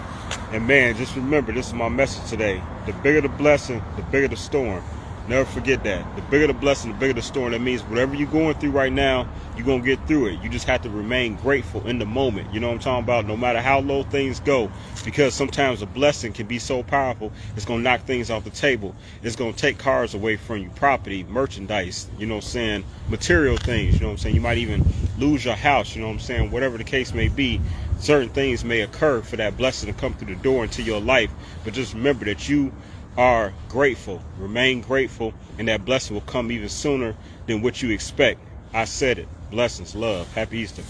and man, just remember this is my message today. The bigger the blessing, the bigger the storm. Never forget that. The bigger the blessing, the bigger the storm. That means whatever you're going through right now, you're going to get through it. You just have to remain grateful in the moment. You know what I'm talking about? No matter how low things go, because sometimes a blessing can be so powerful, it's going to knock things off the table. It's going to take cars away from you, property, merchandise, you know what I'm saying, material things, you know what I'm saying. You might even lose your house, you know what I'm saying. Whatever the case may be, certain things may occur for that blessing to come through the door into your life. But just remember that you are grateful, remain grateful, and that blessing will come even sooner than what you expect. I said it. Blessings, love, happy Easter.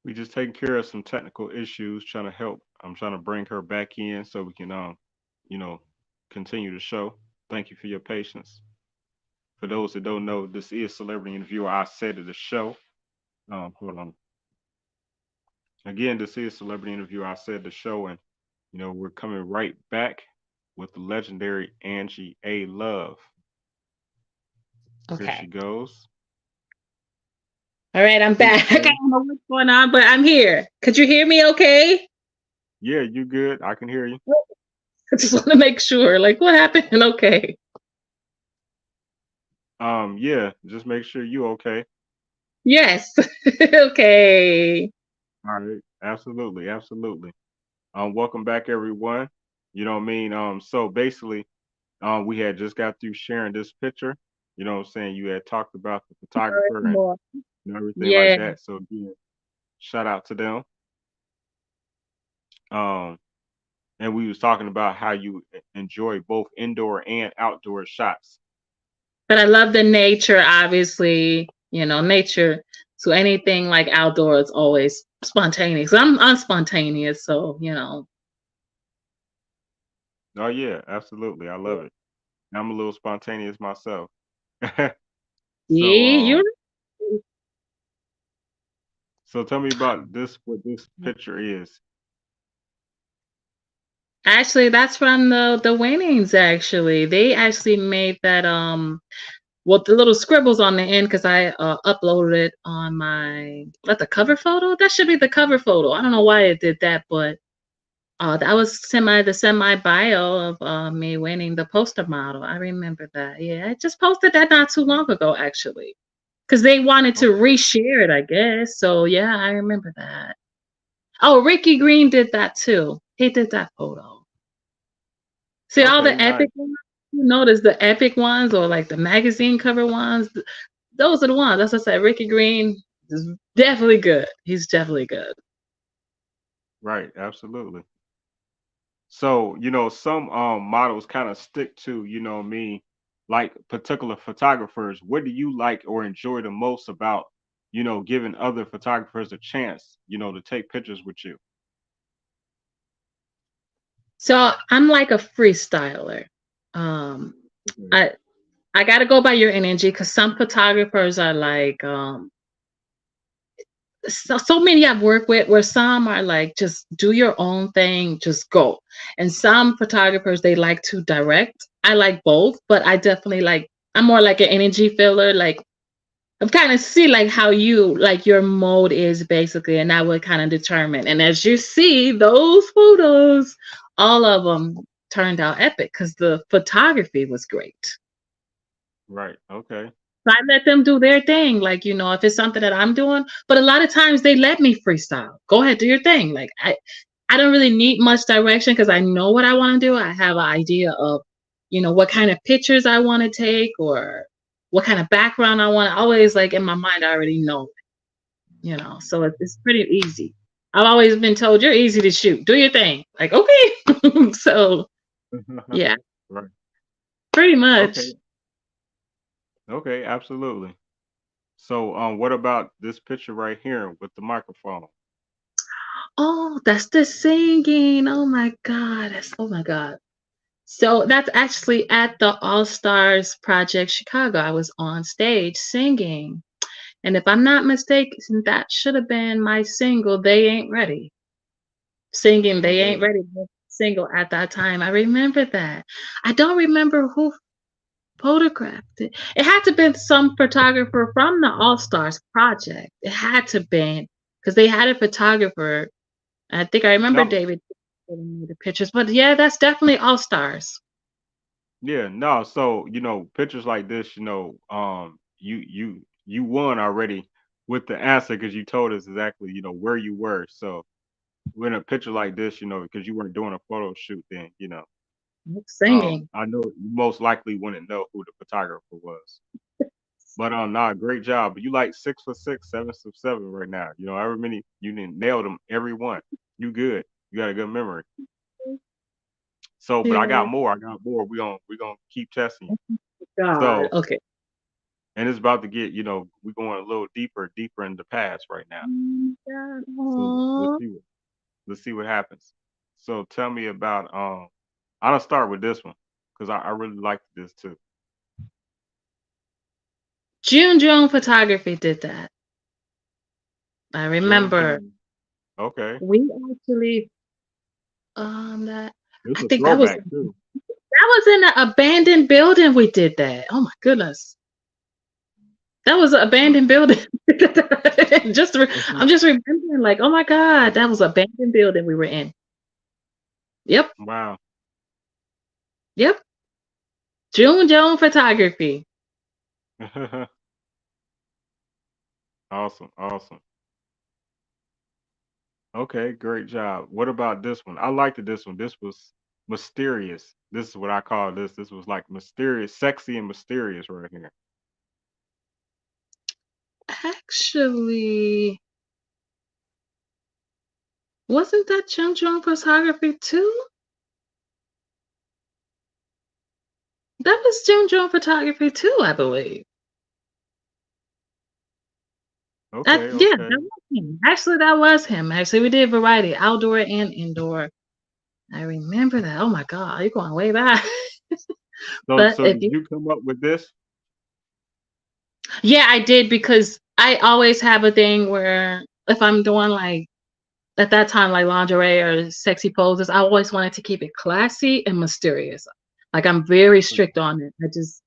We just taking care of some technical issues, trying to help. I'm trying to bring her back in so we can you know, continue the show. Thank you for your patience. For those that don't know, this is Celebrity Interviewer. I said of the show. Hold on. Again, this is Celebrity Interviewer. I said the show, and we're coming right back with the legendary Angie Alove. Here she Okay. goes. All right, I'm Please back. I play. don't know what's going on, but I'm here. Could you hear me okay? Yeah, you good? I can hear you. I just want to make sure. Like, what happened? Okay. Yeah, just make sure you okay. Yes. Okay. All right, absolutely, absolutely. Welcome back, everyone. You know what I mean? So basically, we had just got through sharing this picture. You know what I'm saying? You had talked about the photographer and More. everything like Yeah. that. So again, shout out to them. Um, and we was talking about how you enjoy both indoor and outdoor shots. But I love the nature, obviously. Nature. So anything like outdoors always spontaneous. I'm unspontaneous, so. Oh yeah, absolutely. I love it. I'm a little spontaneous myself. So See, you so tell me about this, what this picture is. actually that's from the Winnings actually. They actually made that well the little scribbles on the end because I uploaded it on my the cover photo. That should be the cover photo. I don't know why it did that, but that was semi bio of me winning the poster model. I remember that. Yeah, I just posted that not too long ago actually. Because they wanted to Okay. reshare it, I guess. So yeah, I remember that. Oh, Ricky Green did that too. He did that photo. See all Okay, the nice. epic ones? You notice the epic ones or like the magazine cover ones? Those are the ones. That's what I said. Ricky Green is definitely good. He's definitely good. Right, absolutely. So, some models kind of stick to, me, like particular photographers. What do you like or enjoy the most about, giving other photographers a chance, to take pictures with you? So I'm like a freestyler. Um, Okay. I I gotta go by your energy because some photographers are like so many I've worked with where some are like just do your own thing, just go. And some photographers they like to direct. I like both, but I definitely I'm more like an energy filler. Like I'm kind of see like how you like your mode is basically, and that would kind of determine. And as you see, those photos, all of them turned out epic because the photography was great. Right. Okay. So I let them do their thing, like if it's something that I'm doing. But a lot of times they let me freestyle. Go ahead, do your thing. Like I don't really need much direction because I know what I want to do. I have an idea of, what kind of pictures I want to take or what kind of background I want. Always like in my mind, I already know, So it's pretty easy. I've always been told you're easy to shoot. Do your thing. Like okay, so yeah, Right. pretty much. Okay. Okay, absolutely. So, what about this picture right here with the microphone? Oh, that's the singing. Oh my God. Oh my God. So that's actually at the All Stars Project Chicago. I was on stage singing. And if I'm not mistaken, that should have been my single, They Ain't Ready. Singing They Ain't Okay. Ready was single at that time. I remember that. I don't remember who photographed it. It had to have been some photographer from the All Stars Project. It had to have been because they had a photographer. I think I remember No, David sending me the pictures, but yeah, that's definitely All Stars. yeah, no. So, pictures like this, you won already with the answer because you told us exactly, where you were. So, when a picture like this, because you weren't doing a photo shoot then, Singing. I know you most likely wouldn't know who the photographer was. But nah, great job. But you like 6 for 6, 7 for 7 right now. Every many you didn't nail them every one. You good. You got a good memory. So, but I Yeah. got more. I got more. We gonna keep testing you. God. So, Okay. And it's about to get, we're going a little deeper in the past right now. So Aw. let's see what happens. So tell me about I'm gonna start with this one because I really liked this too. June Photography did that. I June remember June. Okay. we actually that It's I a think throwback too. that was in an abandoned building we did that. Oh my goodness. That was an abandoned building. I'm just remembering like, oh my God, that was an abandoned building we were in. Yep. Wow. Yep. June Photography. Awesome. Awesome. Okay, great job. What about this one? I liked this one. This was mysterious. This is what I call this. This was like mysterious, sexy and mysterious right here. Actually, wasn't that June Photography too? That was June Photography too, I believe. Okay, Yeah, okay. that was him. Actually, that was him. Actually, we did variety, outdoor and indoor. I remember that. Oh my God, you're going way back. So But so if did you, you come up with this? yeah, I did because I always have a thing where if I'm doing like at that time like lingerie or sexy poses, I always wanted to keep it classy and mysterious. Like I'm very strict on it. I just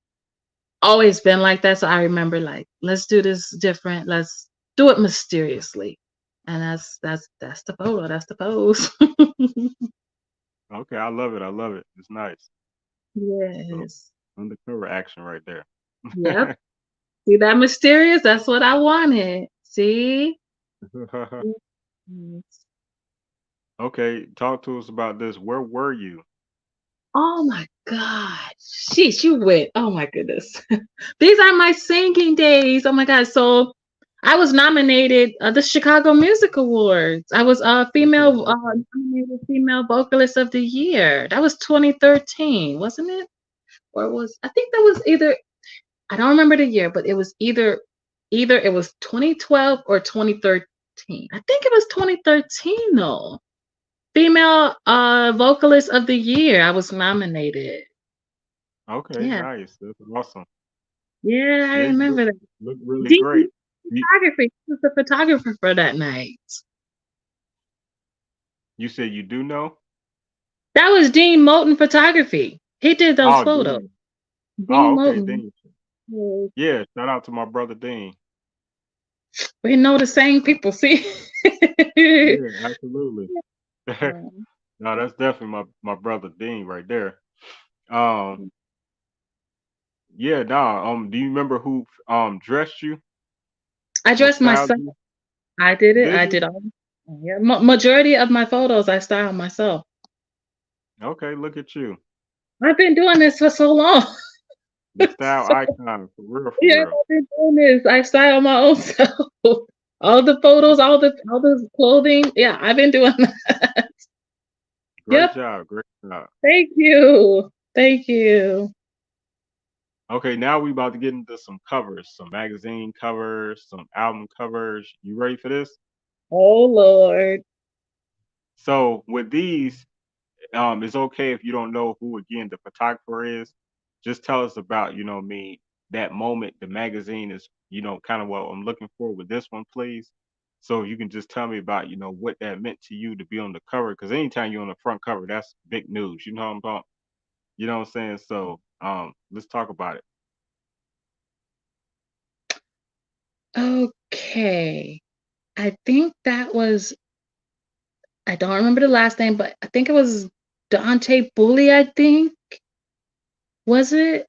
always been like that. So I remember like, let's do this different. Let's do it mysteriously. And that's the photo. That's the pose. Okay, I love it. I love it. It's nice. So Yes. undercover action right there. Yep. See that mysterious? That's what I wanted. See? Yes. Okay, talk to us about this. Where were you? Oh my God. Sheesh, you went. Oh my goodness. These are my singing days. Oh my God. So I was nominated the Chicago Music Awards. I was Okay, okay. nominated female vocalist of the year. That was 2013, wasn't it? Or was I think that was either I don't remember the year, but it was either it was 2012 or 2013. I think it was 2013 though. Female vocalist of the year. I was nominated. Okay, Yeah. nice. That's awesome. Yeah, I Yeah, you remember that. look really Dean great. You, Photography. He was the photographer for that night. you said you do know? That was Dean Moulton Photography. He did those Oh, photos. Dean. Oh, Dean okay, Moulton. Dean. Yes. Yeah, shout out to my brother Dean. We know the same people. See. Yeah, absolutely. No, that's definitely my brother Dean right there. Um, yeah, nah. Do you remember who dressed you I or dressed styled myself. you? I did it. Did I you? did all. Yeah, majority of my photos I styled myself. Okay, look at you, I've been doing this for so long. the style So, icon for real, for yeah, real. I've been doing this. I style my own self. All the photos, all the clothing. Yeah, I've been doing that. Great Yep. job, great job. Thank you. Thank you. Okay, now we about to get into some covers, some magazine covers, some album covers. You ready for this? Oh Lord. So with these, it's okay if you don't know who again the photographer is. Just tell us about, me, that moment, the magazine is, kind of what I'm looking for with this one, please. So you can just tell me about, what that meant to you to be on the cover. Because anytime you're on the front cover, that's big news. You know what I'm talking? You know what I'm saying? So let's talk about it. Okay. I think that was I don't remember the last name, but I think it was Dante Bully, I think. Was it?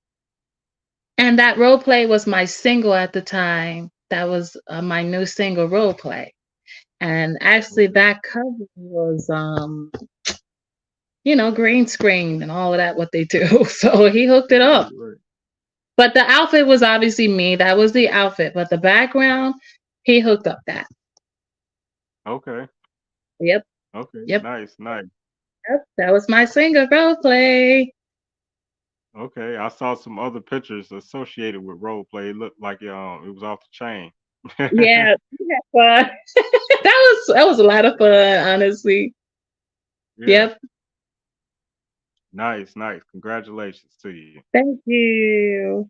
And that role play was my single at the time. That was my new single role play. And actually Okay. that cover was green screen and all of that what they do. So he hooked it Right, up. right. But the outfit was obviously me. That was the outfit. But the background, he hooked up that. Okay. Yep. Okay. Yep. Nice, nice. Yep. That was my singer role play. Okay, I saw some other pictures associated with role play. It looked like it was off the chain. Yeah, we had fun. That was a lot of fun, honestly. Yeah, Yep. nice, nice. Congratulations to you. Thank you.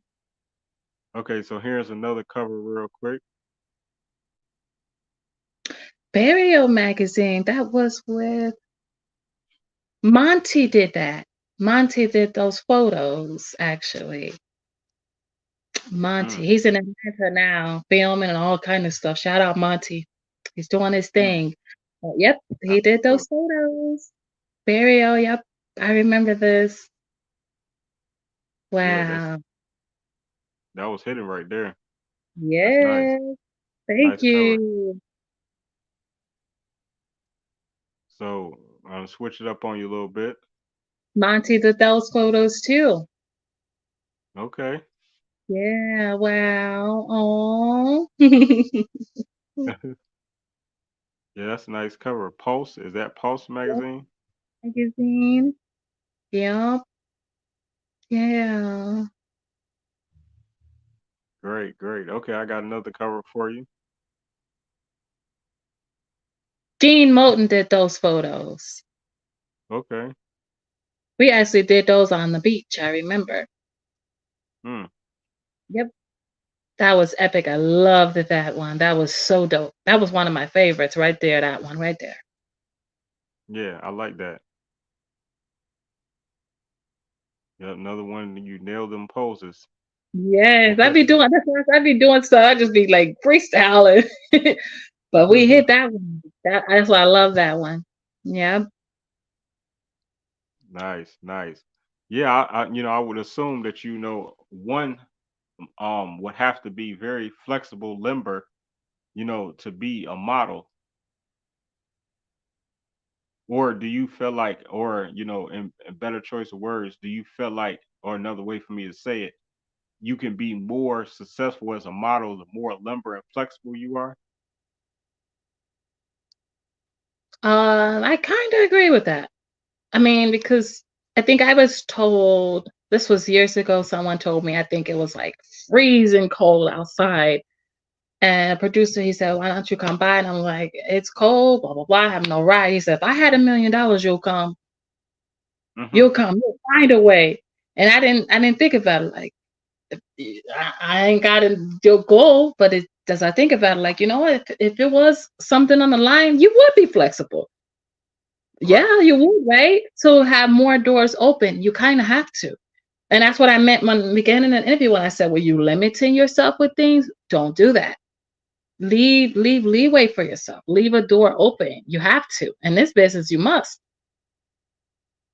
Okay, so here's another cover real quick. Burial magazine. That was with Monty did that. Monty did those photos, actually. Mm, Monty. He's in Atlanta now, filming and all kind of stuff. Shout out Monty. He's doing his mm, thing. Yep, he did absolutely. those photos. Burial, yep. I remember this. Yeah, that's Wow. that was hidden right there. That's nice. Yes. Thank Nice cover. you. So I'm switch it up on you a little bit. Monty did those photos too. Okay. Yeah, wow. Oh. Yeah, that's a nice cover. Pulse, is that Pulse magazine? Magazine. Yep. Yeah. Great, great. Okay, I got another cover for you. Gene Moulton did those photos. Okay. We actually did those on the beach, I remember. Mm, Yep. That was epic. I loved that one. That was so dope. That was one of my favorites right there, that one right there. yeah, I like that. Yeah, another one you nailed them poses. Yes, I be doing that's what I be doing stuff. I just be like freestyling. But we hit that one. That's why I love that one. Yeah. Nice, nice. Yeah, I would assume that one would have to be very flexible, limber, to be a model. Or do you feel like, or in a better choice of words, do you feel like, or another way for me to say it, you can be more successful as a model the more limber and flexible you are? I kind of agree with that. I mean, because I think I was told this was years ago. Someone told me I think it was like freezing cold outside. And a producer, he said, "Why don't you come by?" And I'm like, "It's cold, blah blah blah. I have no ride." He said, "If I had $1 million, you'll come. Hmm. You'll come. You'll find a way." And I didn't think about it like I ain't got a your goal, but it does. I think about it like you know what? If it was something on the line, you would be flexible. Right. Yeah, you would, right? To have more doors open, you kind of have to. And that's what I meant when beginning an interview when I said, "Well, you limiting yourself with things? Don't do that. Leave leeway for yourself. Leave a door open. You have to. In this business, you must.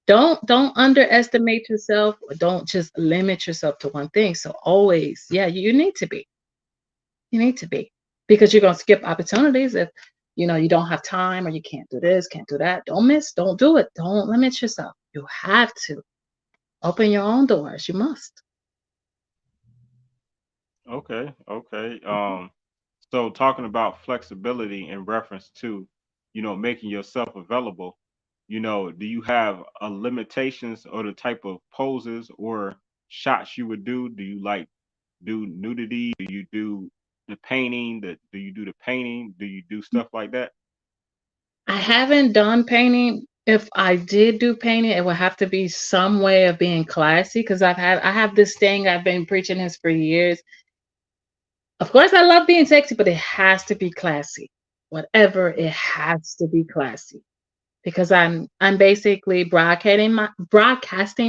Don't underestimate yourself or don't just limit yourself to one thing. So always, yeah, you need to be. You need to be. Because you're gonna skip opportunities if you don't have time or you can't do this, can't do that. Don't miss, don't do it. Don't limit yourself. You have to. Open your own doors. You must. Okay. Okay. So talking about flexibility in reference to, making yourself available, do you have limitations or the type of poses or shots you would do? Do you like do nudity? Do you do the painting? Do you do the painting? Do you do stuff like that? I haven't done painting. If I did do painting, it would have to be some way of being classy because I have this thing I've been preaching this for years. Of course, I love being sexy, but it has to be classy. Whatever, it has to be classy because I'm basically broadcasting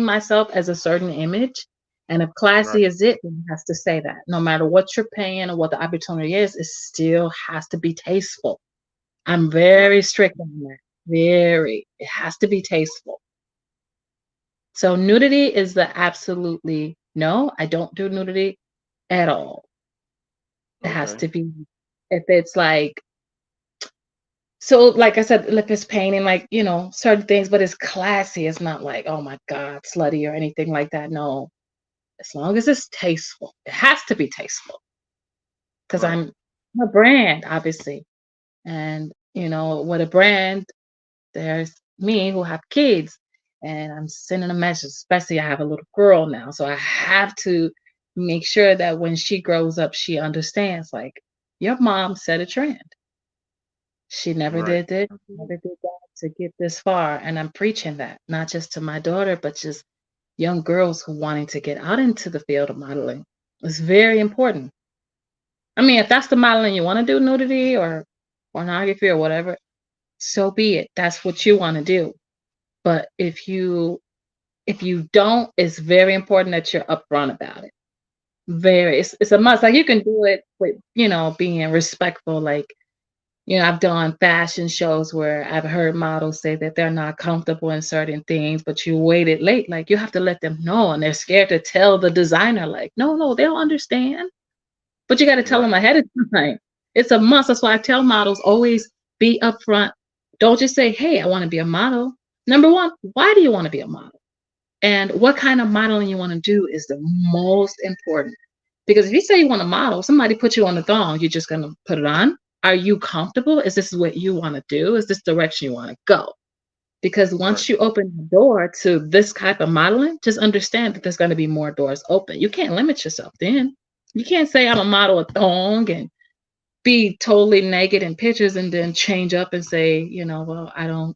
myself as a certain image. And if Right. classy is it, then it has to say that. No matter what you're paying or what the opportunity is, it still has to be tasteful. I'm Right. very strict on that. Very. It has to be tasteful. So nudity is the absolutely no, I don't do nudity at all. It has Okay. to be if it's like so like I said, if it's painting like, certain things, but it's classy. It's not like, oh my God, slutty or anything like that. No. As long as it's tasteful. It has to be tasteful. Because Right. I'm a brand, obviously. And with a brand, there's me who have kids. and I'm sending a message, especially I have a little girl now. So I have to make sure that when she grows up, she understands like your mom set a trend. She never Right. did this, never did that to get this far. And I'm preaching that, not just to my daughter, but just young girls who wanting to get out into the field of modeling. It's very important. I mean, if that's the modeling you want to do, nudity or pornography or whatever, so be it. That's what you want to do. But if you don't, it's very important that you're upfront about it. Very, it's a must. Like you can do it with, being respectful. Like, I've done fashion shows where I've heard models say that they're not comfortable in certain things, but you waited late. Like you have to let them know, and they're scared to tell the designer, like, no, no, they'll understand. But you got to tell Right. them ahead of time. It's a must. That's why I tell models always be upfront. Don't just say, hey, I want to be a model. Number one, why do you want to be a model? And what kind of modeling you want to do is the most important. Because if you say you want to model, somebody put you on the thong, you're just going to put it on. Are you comfortable? Is this what you want to do? Is this direction you want to go? Because Right. once you open the door to this type of modeling, just understand that there's going to be more doors open. You can't limit yourself then. You can't say I'm a model of thong and be totally naked in pictures and then change up and say, well, I don't.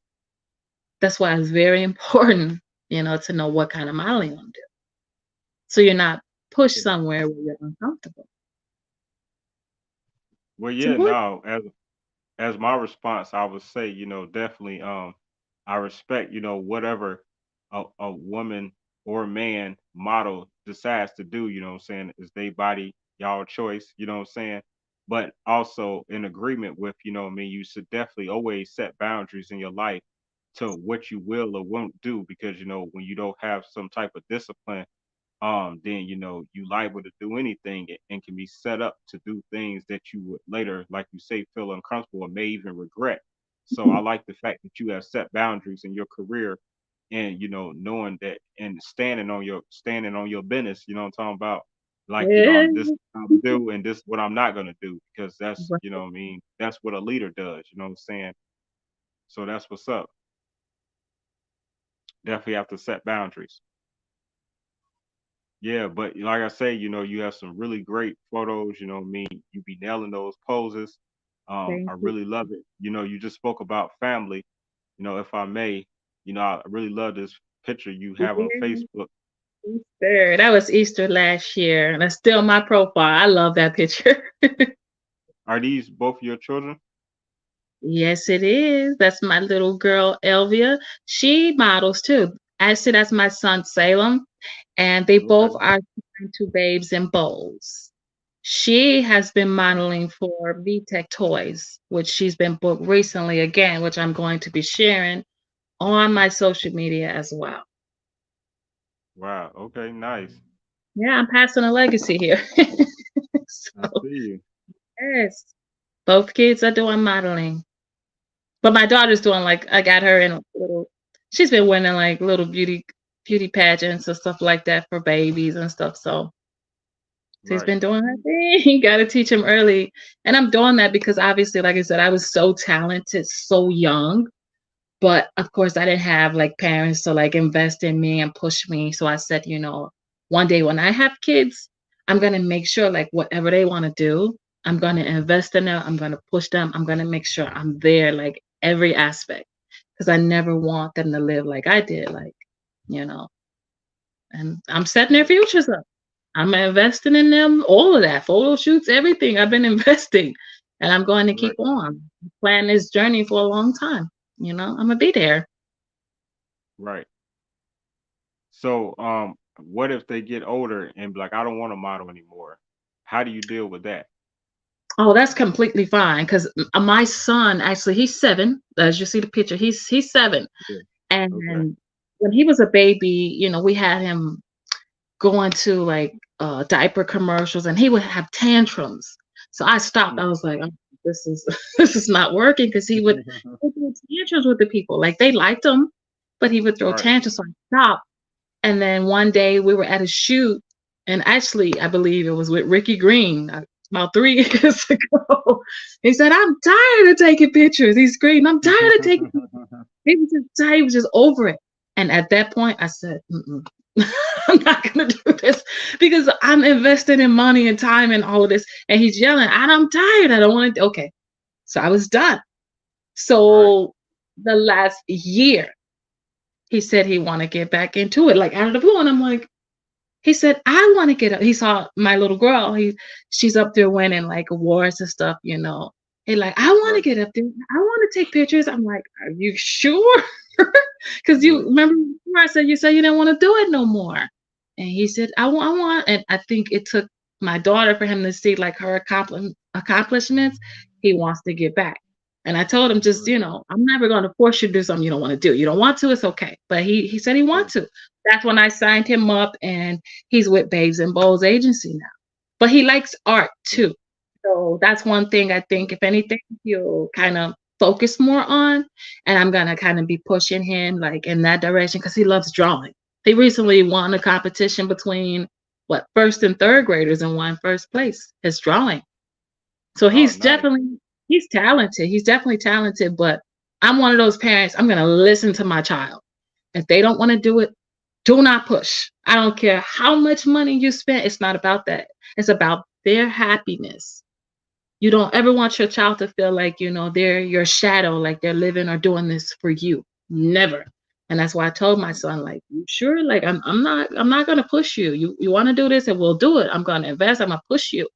That's why it's very important, to know what kind of modeling you want to do. So you're not pushed somewhere where you're uncomfortable. Well, It's yeah, important. no, as my response, I would say, definitely, I respect, whatever a woman or man model decides to do, you know what I'm saying, is they body, y'all choice, you know what I'm saying? But also in agreement with, what I mean, you should definitely always set boundaries in your life to what you will or won't do because, when you don't have some type of discipline, then you liable to do anything and can be set up to do things that you would later, like you say, feel uncomfortable or may even regret. So I like the fact that you have set boundaries in your career and knowing that and standing on your business, you know what I'm talking about? Like, Yeah. this is what I'm do and this is what I'm not gonna do because that's Right. what I mean, that's what a leader does, you know what I'm saying? So that's what's up. Definitely have to set boundaries. Yeah, but like I say, you have some really great photos, what I mean, you be nailing those poses. I Thank you. really love it. You just spoke about family, if I may, I really love this picture you have on Yeah. Facebook. Easter. That was Easter last year. And that's still my profile. I love that picture. Are these both your children? Yes, it is. That's my little girl, Elvia. She models too. Actually, that's my son, Salem. And they both Okay. are to Babes and Bowls. She has been modeling for VTech Toys, which she's been booked recently again, which I'm going to be sharing on my social media as well. Wow. Okay, nice. Yeah, I'm passing a legacy here. I So, see you. yes, both kids are doing modeling. But my daughter's doing like I got her in a little she's been winning like little beauty pageants and stuff like that for babies and stuff. So she's Right. been doing her thing. Gotta teach them early. And I'm doing that because obviously, like I said, I was so talented, so young. But of course, I didn't have like parents to like invest in me and push me. So I said, one day when I have kids, I'm gonna make sure like whatever they want to do, I'm gonna invest in them. I'm gonna push them. I'm gonna make sure I'm there like every aspect because I never want them to live like I did, like you know. And I'm setting their futures up. I'm investing in them, all of that, photo shoots, everything. I've been investing, and I'm going to keep Right. on. Plan this journey for a long time. I'm gonna be there. Right. So, what if they get older and be like, I don't want to model anymore? How do you deal with that? Oh, that's completely fine because my son actually he's 7. As you see the picture, he's 7, Yeah. Okay. and when he was a baby, we had him going to like diaper commercials, and he would have tantrums. So I stopped. I was like, oh, this is this is not working because he would do tantrums with the people. Like they liked him, but he would throw Right. tantrums. So I stopped. And then one day we were at a shoot, and actually, I believe it was with Ricky Green about 3 years ago. He said, "I'm tired of taking pictures." He's screaming, "I'm tired of taking pictures." He was just tired. He was just over it. And at that point, I said, mm-mm. I'm not going to do this because I'm investing in money and time and all of this. And he's yelling, and I'm tired. I don't want to. Okay. So I was done. Right. So the last year, he said he want to get back into it, like out of the blue. And I'm like, he said, I want to get up. He saw my little girl. She's up there winning like awards and stuff, you know. He like, I want to Right. get up there. I want to take pictures. I'm like, are you sure? Because Yeah. you remember I said you didn't want to do it no more. And he said, I want. And I think it took my daughter for him to see like her accomplishments. He wants to get back. And I told him, just, Right. you know, I'm never going to force you to do something you don't want to do. You don't want to, it's okay. But he said he Yeah. wants to. That's when I signed him up, and he's with Babes and Bows agency now. But he likes art too. So that's one thing I think, if anything, he'll kind of focus more on. And I'm going to kind of be pushing him like in that direction because he loves drawing. He recently won a competition between first and third graders and won first place. His drawing. So Oh, nice. he's talented. He's definitely talented, but I'm one of those parents, I'm going to listen to my child. If they don't want to do it, do not push. I don't care how much money you spend. It's not about that. It's about their happiness. You don't ever want your child to feel like, you know, they're your shadow, like they're living or doing this for you. Never. And that's why I told my son, like, you sure? Like, I'm not gonna push you. You want to do this, and we'll do it. I'm gonna invest, I'm gonna push you.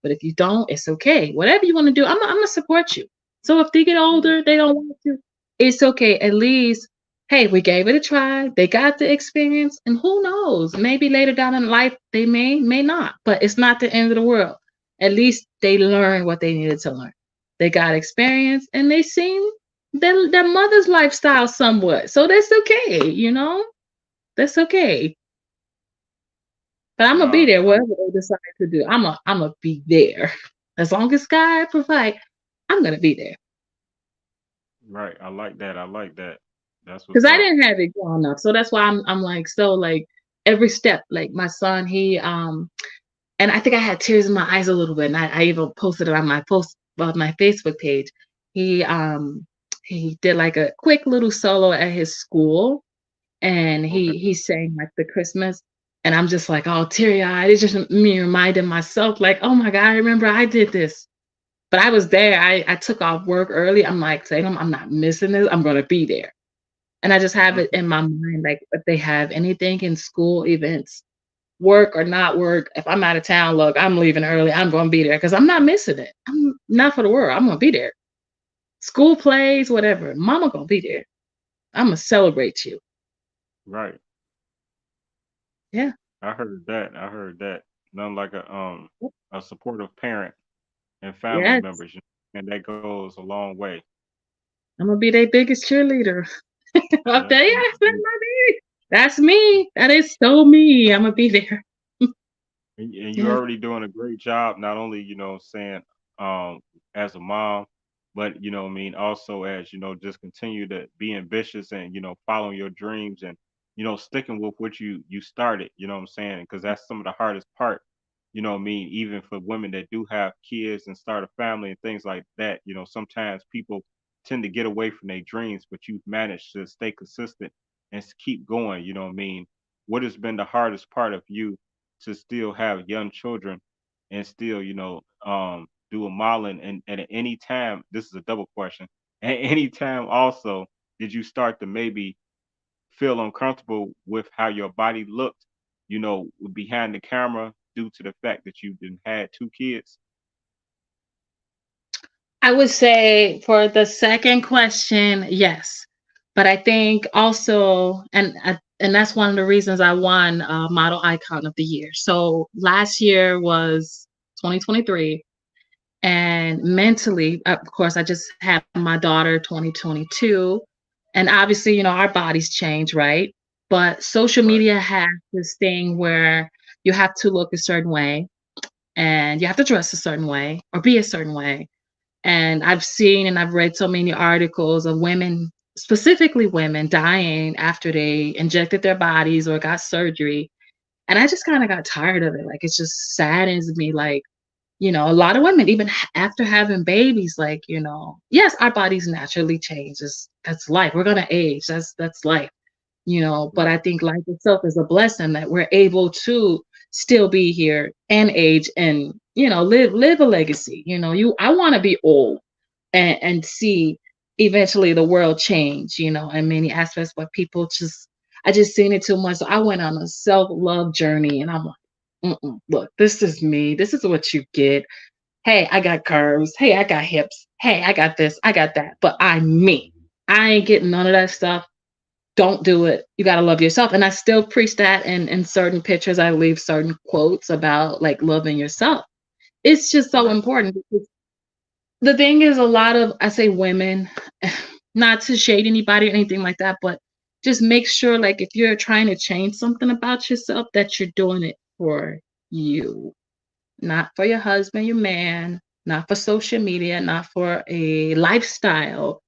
But if you don't, it's okay. Whatever you want to do, I'm gonna support you. So if they get Yeah. older, they don't want to, it's okay. At least, hey, we gave it a try. They got the experience, and who knows? Maybe later down in life they may not. But it's not the end of the world. At least they learned what they needed to learn. They got experience, and they seen their mother's lifestyle somewhat. So that's okay, you know? That's okay. But I'm gonna be No, there whatever they decide to do. I'm gonna be there. As long as God provide, I'm gonna be there. right. I like that. I like that. That's Because what's I up. didn't have it growing up. So that's why I'm like so like every step, like my son, he and I think I had tears in my eyes a little bit. And I even posted it on my Facebook page. He did like a quick little solo at his school, and Okay. he sang like the Christmas, and I'm just like all teary eyed. It's just me reminding myself like, oh my God, I remember I did this. But I was there. I took off work early. I'm like saying, I'm not missing this. I'm gonna be there. And I just have it Mhm. in my mind, like if they have anything in school events, work or not work, if I'm out of town, look, I'm leaving early. I'm gonna be there because I'm not missing it. I'm not for the world. I'm gonna be there. School plays, whatever. Mama gonna be there. I'm gonna celebrate you. Right. Yeah. I heard that. I heard that. None like a supportive parent and family Yes. members, and that goes a long way. I'm gonna be their biggest cheerleader. Up Yeah. there, yeah, that's my baby. That's me. That is so me. I'm gonna be there. And you're Yes. already doing a great job, not only, saying, um, as a mom, but, I mean, also as, just continue to be ambitious and, following your dreams and, sticking with what you started, you know what I'm saying? Because that's some of the hardest part, what I mean, even for women that do have kids and start a family and things like that, sometimes people tend to get away from their dreams, but you've managed to stay consistent and keep going, you know what I mean? What has been the hardest part of you to still have young children and still, do a modeling and at any time, this is a double question. At any time also, did you start to maybe feel uncomfortable with how your body looked, behind the camera due to the fact that you didn't had two kids? I would say for the second question, yes. But I think also, and that's one of the reasons I won Model Icon of the Year. So last year was 2023, and mentally, of course, I just had my daughter 2022, and obviously, you know, our bodies change, right? But social Right. media has this thing where you have to look a certain way, and you have to dress a certain way or be a certain way. And I've seen and I've read so many articles of women, specifically women, dying after they injected their bodies or got surgery. And I just kind of got tired of it. Like, it just saddens me. Like, you know, a lot of women, even after having babies, like, you know, yes, our bodies naturally change. That's life. We're gonna age. That's life. But I think life itself is a blessing that we're able to still be here and age and, live a legacy. I want to be old and see eventually the world change, in many aspects, but people I just seen it too much. So I went on a self-love journey and I'm like, look, this is me. This is what you get. Hey, I got curves. Hey, I got hips. Hey, I got this. I got that. But I'm me. I ain't getting none of that stuff. Don't do it. You got to love yourself. And I still preach that in certain pictures. I leave certain quotes about like loving yourself. It's just so important because the thing is, a lot of, I say women, not to shade anybody or anything like that, but just make sure, like, if you're trying to change something about yourself, that you're doing it for you, not for your husband, your man, not for social media, not for a lifestyle,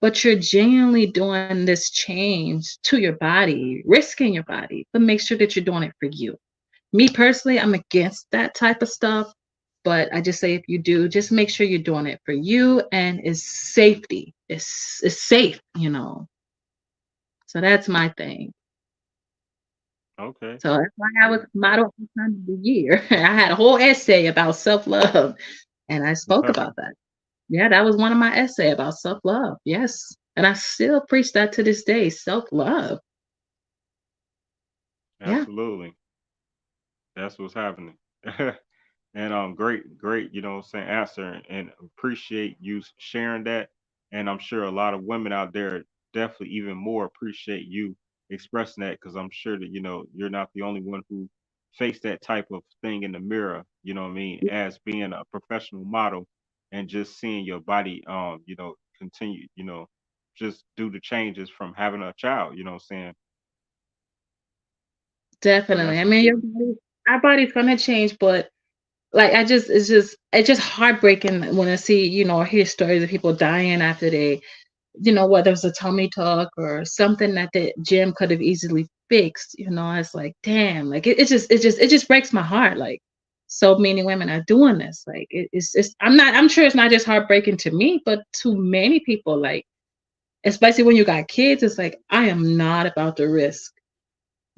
but you're genuinely doing this change to your body, risking your body, but make sure that you're doing it for you. Me personally, I'm against that type of stuff, but I just say if you do, just make sure you're doing it for you and it's safety. It's safe. So that's my thing. Okay. So that's why I was model of the year. I had a whole essay about self-love and I spoke about that. Yeah, that was one of my essay about self-love. Yes. And I still preach that to this day, self-love. Yeah. Absolutely. That's what's happening. And great, answer and appreciate you sharing that. And I'm sure a lot of women out there definitely even more appreciate you expressing that because I'm sure that, you're not the only one who faced that type of thing in the mirror, as being a professional model and just seeing your body continue, just do the changes from having a child, you know what I'm saying? So Definitely. that's I mean, important. our body's gonna change, but like it's just heartbreaking when I see, or hear stories of people dying after they, whether it's a tummy tuck or something that the gym could have easily fixed, it's like, damn, like it just breaks my heart. Like so many women are doing this. Like I'm sure it's not just heartbreaking to me, but to many people, like, especially when you got kids, it's like, I am not about to risk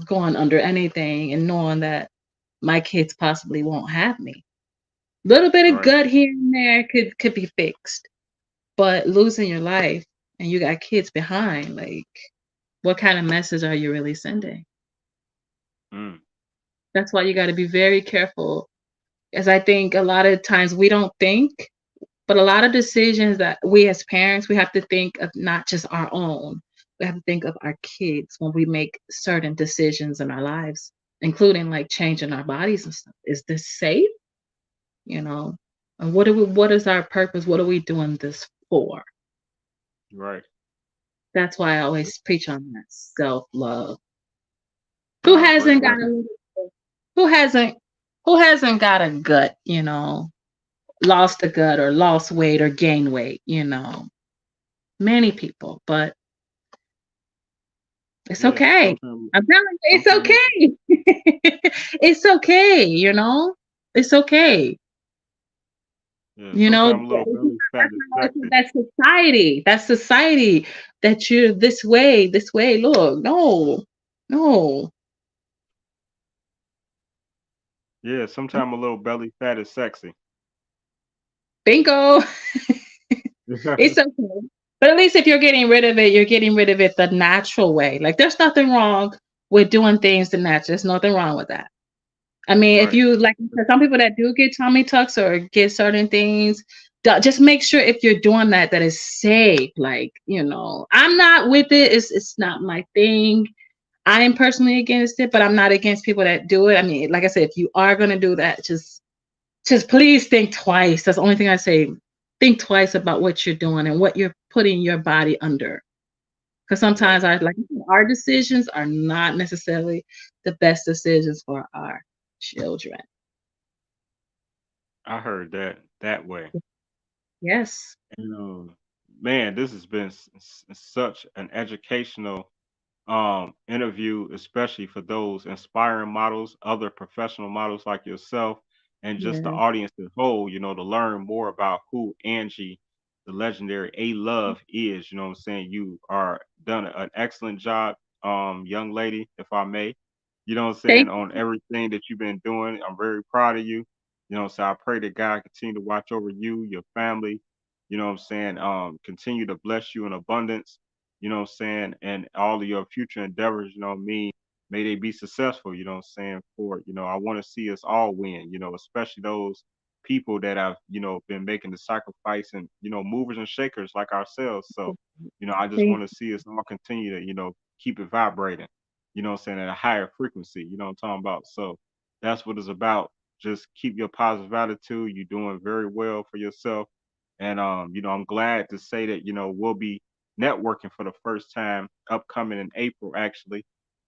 going under anything and knowing that my kids possibly won't have me. Little bit of Right. gut here and there could be fixed, but losing your life and you got kids behind, like, what kind of message are you really sending? Mm, That's why you got to be very careful. As I think a lot of times we don't think, but a lot of decisions that we as parents, we have to think of not just our own. We have to think of our kids when we make certain decisions in our lives, including like changing our bodies and stuff. Is this safe? You know, and what is our purpose? What are we doing this for? right. That's why I always preach on that self-love. Who No, great hasn't got work. a who hasn't who hasn't got a gut, lost a gut or lost weight or gained weight? Many people, but it's Yeah. okay. Sometimes I'm telling you, it's sometimes okay. It's okay. It's okay. yeah, You know, sometimes a little belly fat is sexy. that's society. That's society that you're this way, this way. Look, no, no. Yeah, sometimes a little belly fat is sexy. Bingo. It's okay. But at least if you're getting rid of it, you're getting rid of it the natural way. Like there's nothing wrong with doing things the natural. There's nothing wrong with that. I mean, if Right. you like, for some people that do get tummy tucks or get certain things, just make sure if you're doing that, that is safe. Like, I'm not with it. It's not my thing. I am personally against it, but I'm not against people that do it. I mean, like I said, if you are gonna do that, just please think twice. That's the only thing I say. Think twice about what you're doing and what you're putting your body under. Because Right. sometimes our decisions are not necessarily the best decisions for our children. I heard that way. Yes. And man, this has been such an educational interview, especially for those inspiring models, other professional models like yourself, and just the Yeah. audience as a whole, to learn more about who Angie, the legendary A Love is. You know what I'm saying? You are done an excellent job young lady, if I may. You know what I'm saying, Thank on everything that you've been doing. I'm very proud of you. You know, so I pray that God continue to watch over you, your family. You know what I'm saying? Continue to bless you in abundance. You know what I'm saying? And all of your future endeavors, you know what I mean? May they be successful, you know what I'm saying? I want to see us all win, especially those people that have, been making the sacrifice and, movers and shakers like ourselves. So, I just you. want to see us all continue to, keep it vibrating, you know what I'm saying, at a higher frequency, you know what I'm talking about? So that's what it's about. Just keep your positive attitude. You're doing very well for yourself. And I'm glad to say that, we'll be networking for the first time upcoming in April actually.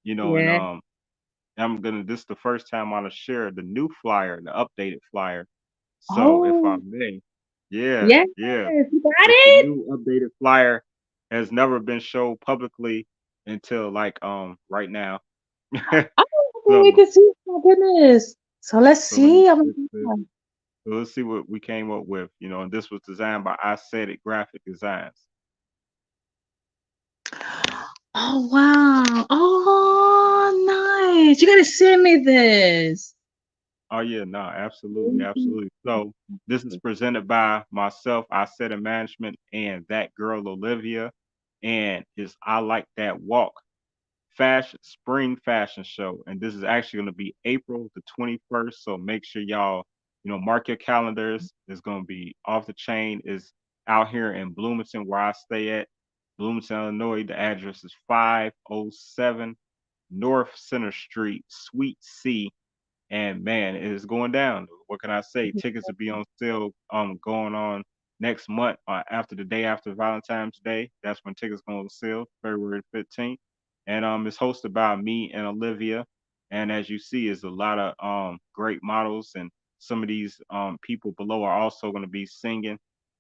And Yeah. this is the first time I'm gonna share the new flyer, the updated flyer. So if I Oh, may, yeah, yes, yeah. you got The it. new updated flyer has never been shown publicly until like right now. Oh, I can't wait So to see. Oh my goodness. So let's so let me see. fix this. So let's see what we came up with, and this was designed by Isaidit Graphic Designs. Oh wow. Oh, nice. You gotta send me this. Oh yeah, no, absolutely, absolutely. So this is presented by myself, I Said in Management, and that girl Olivia, and it's I Like That Walk spring fashion show. And this is actually going to be April the 21st. So make sure y'all, mark your calendars. It's going to be off the chain. Is out here in Bloomington where I stay at. Bloomington, Illinois. The address is 507 North Center Street, Suite C, and man, it is going down. What can I say? Tickets will be on sale going on next month after the day after Valentine's Day. That's when tickets go on sale, February 15th. And it's hosted by me and Olivia. And as you see, is a lot of great models, and some of these people below are also going to be singing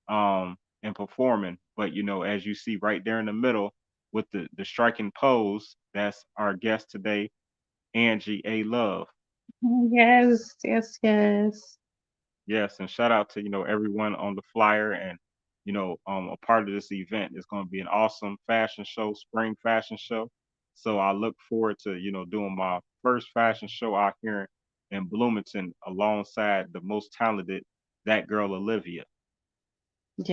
and performing. But as you see right there in the middle with the striking pose, that's our guest today, Angie Alove. Oh, yes, yes, yes. Yes, and shout out to everyone on the flyer, and a part of this event is going to be an awesome fashion show, spring fashion show. So I look forward to doing my first fashion show out here in Bloomington alongside the most talented that girl Olivia.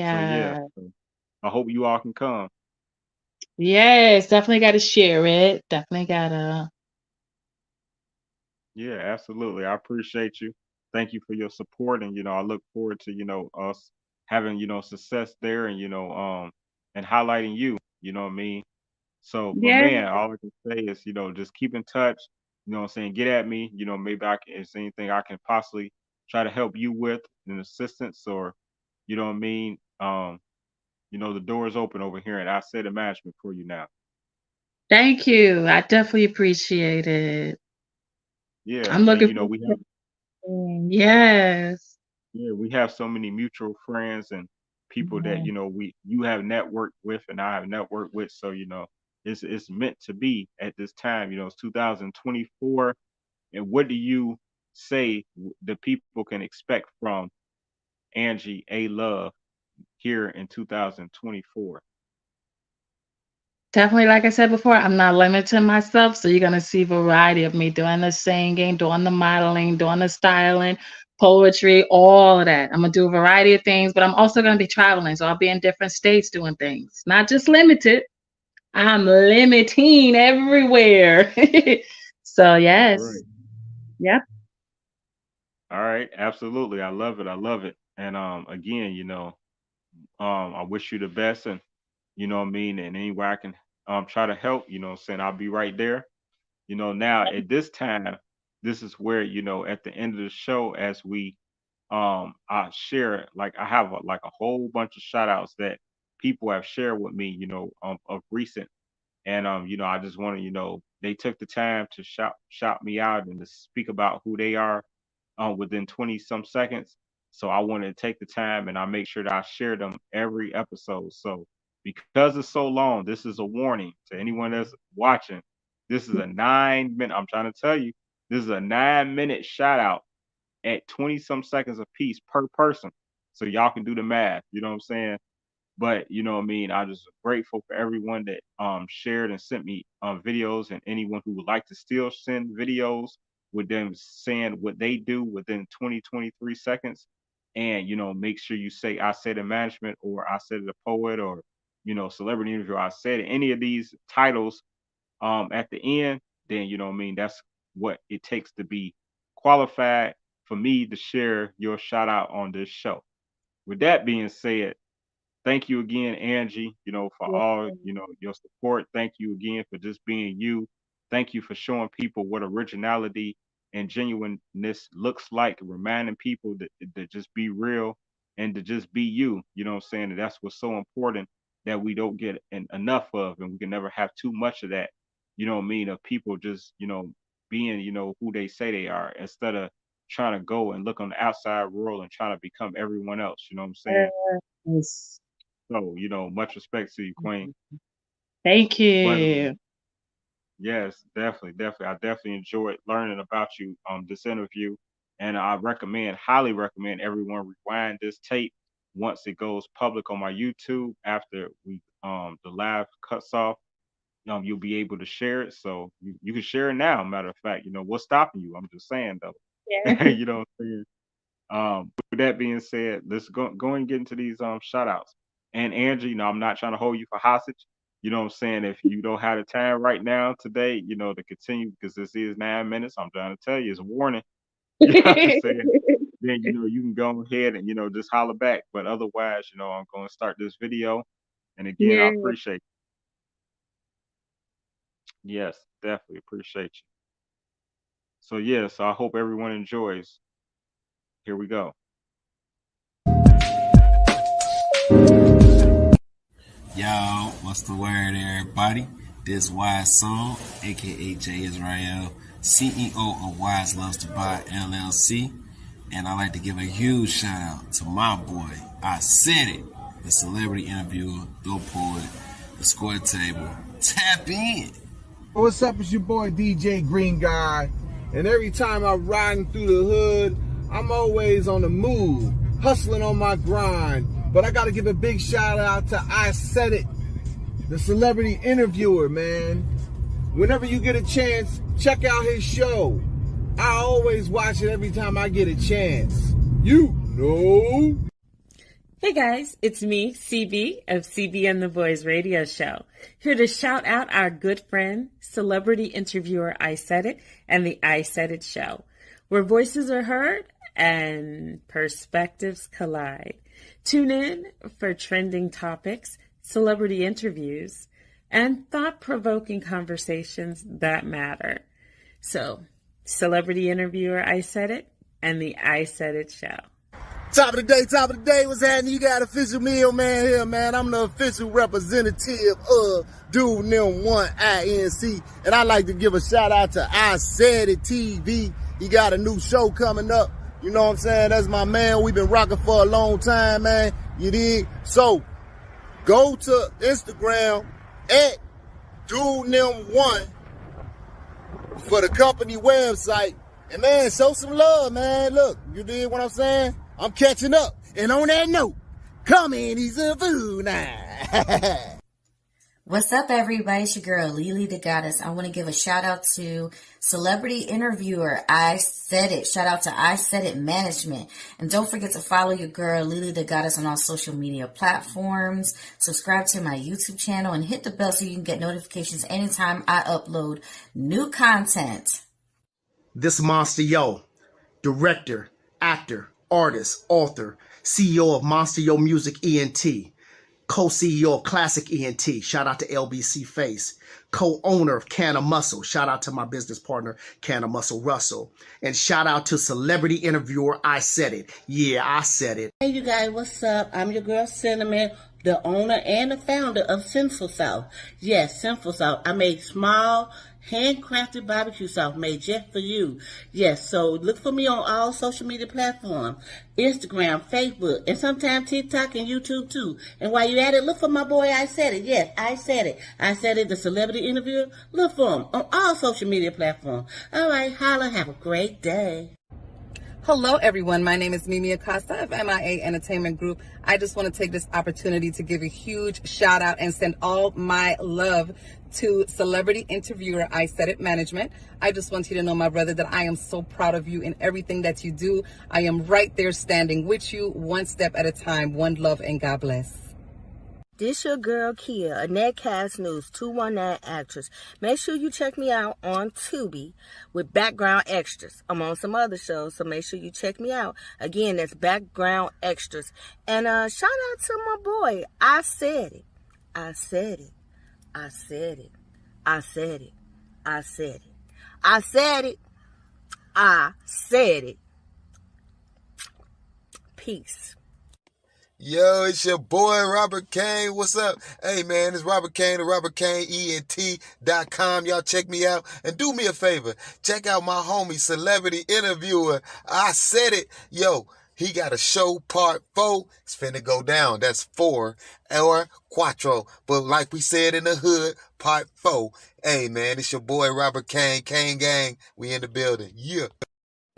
So yeah, Yeah. so I hope you all can come. Yes, definitely gotta share it. Definitely gotta. Yeah, absolutely. I appreciate you. Thank you for your support, and I look forward to us having success there, and and highlighting you. You know what I mean? So, but Yeah. man, all I can say is just keep in touch. You know what I'm saying? Get at me. Maybe I can. Is anything I can possibly try to help you with an assistance, or you know what I mean? The door is open over here, and I set a management for you now. Thank you. I definitely appreciate it. Yeah, I'm and looking forward to it. Yes. we have so many mutual friends and people that Yeah. you have networked with and I have networked with. So it's meant to be at this time. It's 2024, and what do you say the people can expect from Angie Alove here in 2024? Definitely, like I said before, I'm not limiting myself. So you're gonna see variety of me doing the singing, doing the modeling, doing the styling, poetry, all of that. I'm gonna do a variety of things, but I'm also gonna be traveling. So I'll be in different states doing things. Not just limited. I'm limiting everywhere. So yes. Right. Yep. All right, absolutely. I love it. I love it. And again, I wish you the best, and what I mean, and any way I can try to help, what I'm saying, I'll be right there. Now at this time, this is where, at the end of the show, as we I share, like I have like a whole bunch of shout outs that people have shared with me, of recent. And I just want to, they took the time to shout me out and to speak about who they are within 20 some seconds. So I wanted to take the time, and I make sure that I share them every episode. So because it's so long, this is a warning to anyone that's watching. This is a 9 minute, I'm trying to tell you, this is a 9 minute shout out at 20 some seconds a piece per person. So y'all can do the math. You know what I'm saying? But you know what I mean, I'm just grateful for everyone that shared and sent me videos, and anyone who would like to still send videos with them saying what they do within 20, 23 seconds. And make sure you say I said it management, or I said it a poet, or celebrity interview, I said it, any of these titles at the end, then you know what I mean, that's what it takes to be qualified for me to share your shout out on this show. With that being said, thank you again, Angie, for all, your support. Thank you again for just being you. Thank you for showing people what originality and genuineness looks like, reminding people that just be real and to just be you. You know what I'm saying? And that's what's so important that we don't get enough of, and we can never have too much of that. You know what I mean? Of people just, being, who they say they are, instead of trying to go and look on the outside world and trying to become everyone else. You know what I'm saying? Yes. So, much respect to you, Queen. Thank But you. yes, definitely, definitely. I definitely enjoyed learning about you this interview. And I highly recommend everyone rewind this tape once it goes public on my YouTube after the live cuts off. You'll be able to share it. So you can share it now. Matter of fact, what's stopping you? I'm just saying though. Yeah. You know what I'm saying? With that being said, let's go and get into these shout outs. And Angie, I'm not trying to hold you for hostage. You know what I'm saying? If you don't have the time right now today, to continue, because this is 9 minutes, I'm trying to tell you, it's a warning. You know what I'm saying? Then you can go ahead and just holler back. But otherwise, I'm going to start this video. And again, I Yeah. appreciate you. Yes, definitely appreciate you. So yes, I hope everyone enjoys. Here we go. Yo, what's the word, everybody? This Wise Song, aka J Israel, CEO of Wise Loves to Buy LLC, and I'd like to give a huge shout out to my boy, I Said It, the celebrity interviewer, the poet, the score table. Tap in. What's up? It's your boy DJ Green Guy, and every time I'm riding through the hood, I'm always on the move, hustling on my grind. But I got to give a big shout out to I Said It, the celebrity interviewer, man. Whenever you get a chance, check out his show. I always watch it every time I get a chance. You know. Hey guys, it's me, CB of CB and the Boys radio show. Here to shout out our good friend, celebrity interviewer I Said It, and the I Said It show, where voices are heard and perspectives collide. Tune in for trending topics, celebrity interviews, and thought-provoking conversations that matter. So, celebrity interviewer I Said It, and the I Said It show. Top of the day, what's happening? You got official Mailman here, man. I'm the official representative of Dude Nim 1 INC, and I'd like to give a shout out to I Said It TV. He got a new show coming up. You know what I'm saying? That's my man. We've been rocking for a long time, man. You dig? So, go to Instagram at Dude Nim 1 for the company website. And, man, show some love, man. Look, you dig what I'm saying? I'm catching up. And on that note, come in, he's a food now. What's up, everybody? It's your girl, Lily the Goddess. I want to give a shout out to celebrity interviewer I Said It. Shout out to I Said It Management. And don't forget to follow your girl, Lily the Goddess, on all social media platforms. Subscribe to my YouTube channel and hit the bell so you can get notifications anytime I upload new content. This Monster Yo, director, actor, artist, author, CEO of Monster Yo Music ENT, co-CEO of Classic ENT, shout out to LBC Face, co-owner of Can of Muscle, shout out to my business partner, Can of Muscle Russell, and shout out to celebrity interviewer I Said It. Yeah, I said it. Hey, you guys, what's up? I'm your girl, Cinnamon, the owner and the founder of Sinful South. Yes, Sinful South. I make small, handcrafted barbecue sauce made just for you. Yes, so look for me on all social media platforms, Instagram, Facebook, and sometimes TikTok and YouTube too. And while you're at it, look for my boy I Said It. Yes, I Said It. I Said It, the celebrity interviewer. Look for him on all social media platforms. All right, holla, have a great day. Hello, everyone. My name is Mimi Acosta of MIA Entertainment Group. I just want to take this opportunity to give a huge shout out and send all my love to celebrity interviewer Isaidit Management. I just want you to know, my brother, that I am so proud of you in everything that you do. I am right there standing with you, one step at a time. One love and God bless. This your girl Kia, a Netcast News 219 actress. Make sure you check me out on Tubi with background extras. I'm on some other shows, so make sure you check me out. Again, that's background extras. And shout out to my boy. I said it. I said it. I said it. I said it. I said it. I said it. I said it. Peace. Yo, it's your boy, Robert Kane. What's up? Hey, man, it's Robert Kane at RobertKaneENT.com. Y'all check me out. And do me a favor. Check out my homie, celebrity interviewer. I said it. Yo, he got a show part 4. It's finna go down. That's 4 or quattro. But like we said in the hood, part 4. Hey, man, it's your boy, Robert Kane. Kane Gang. We in the building. Yeah.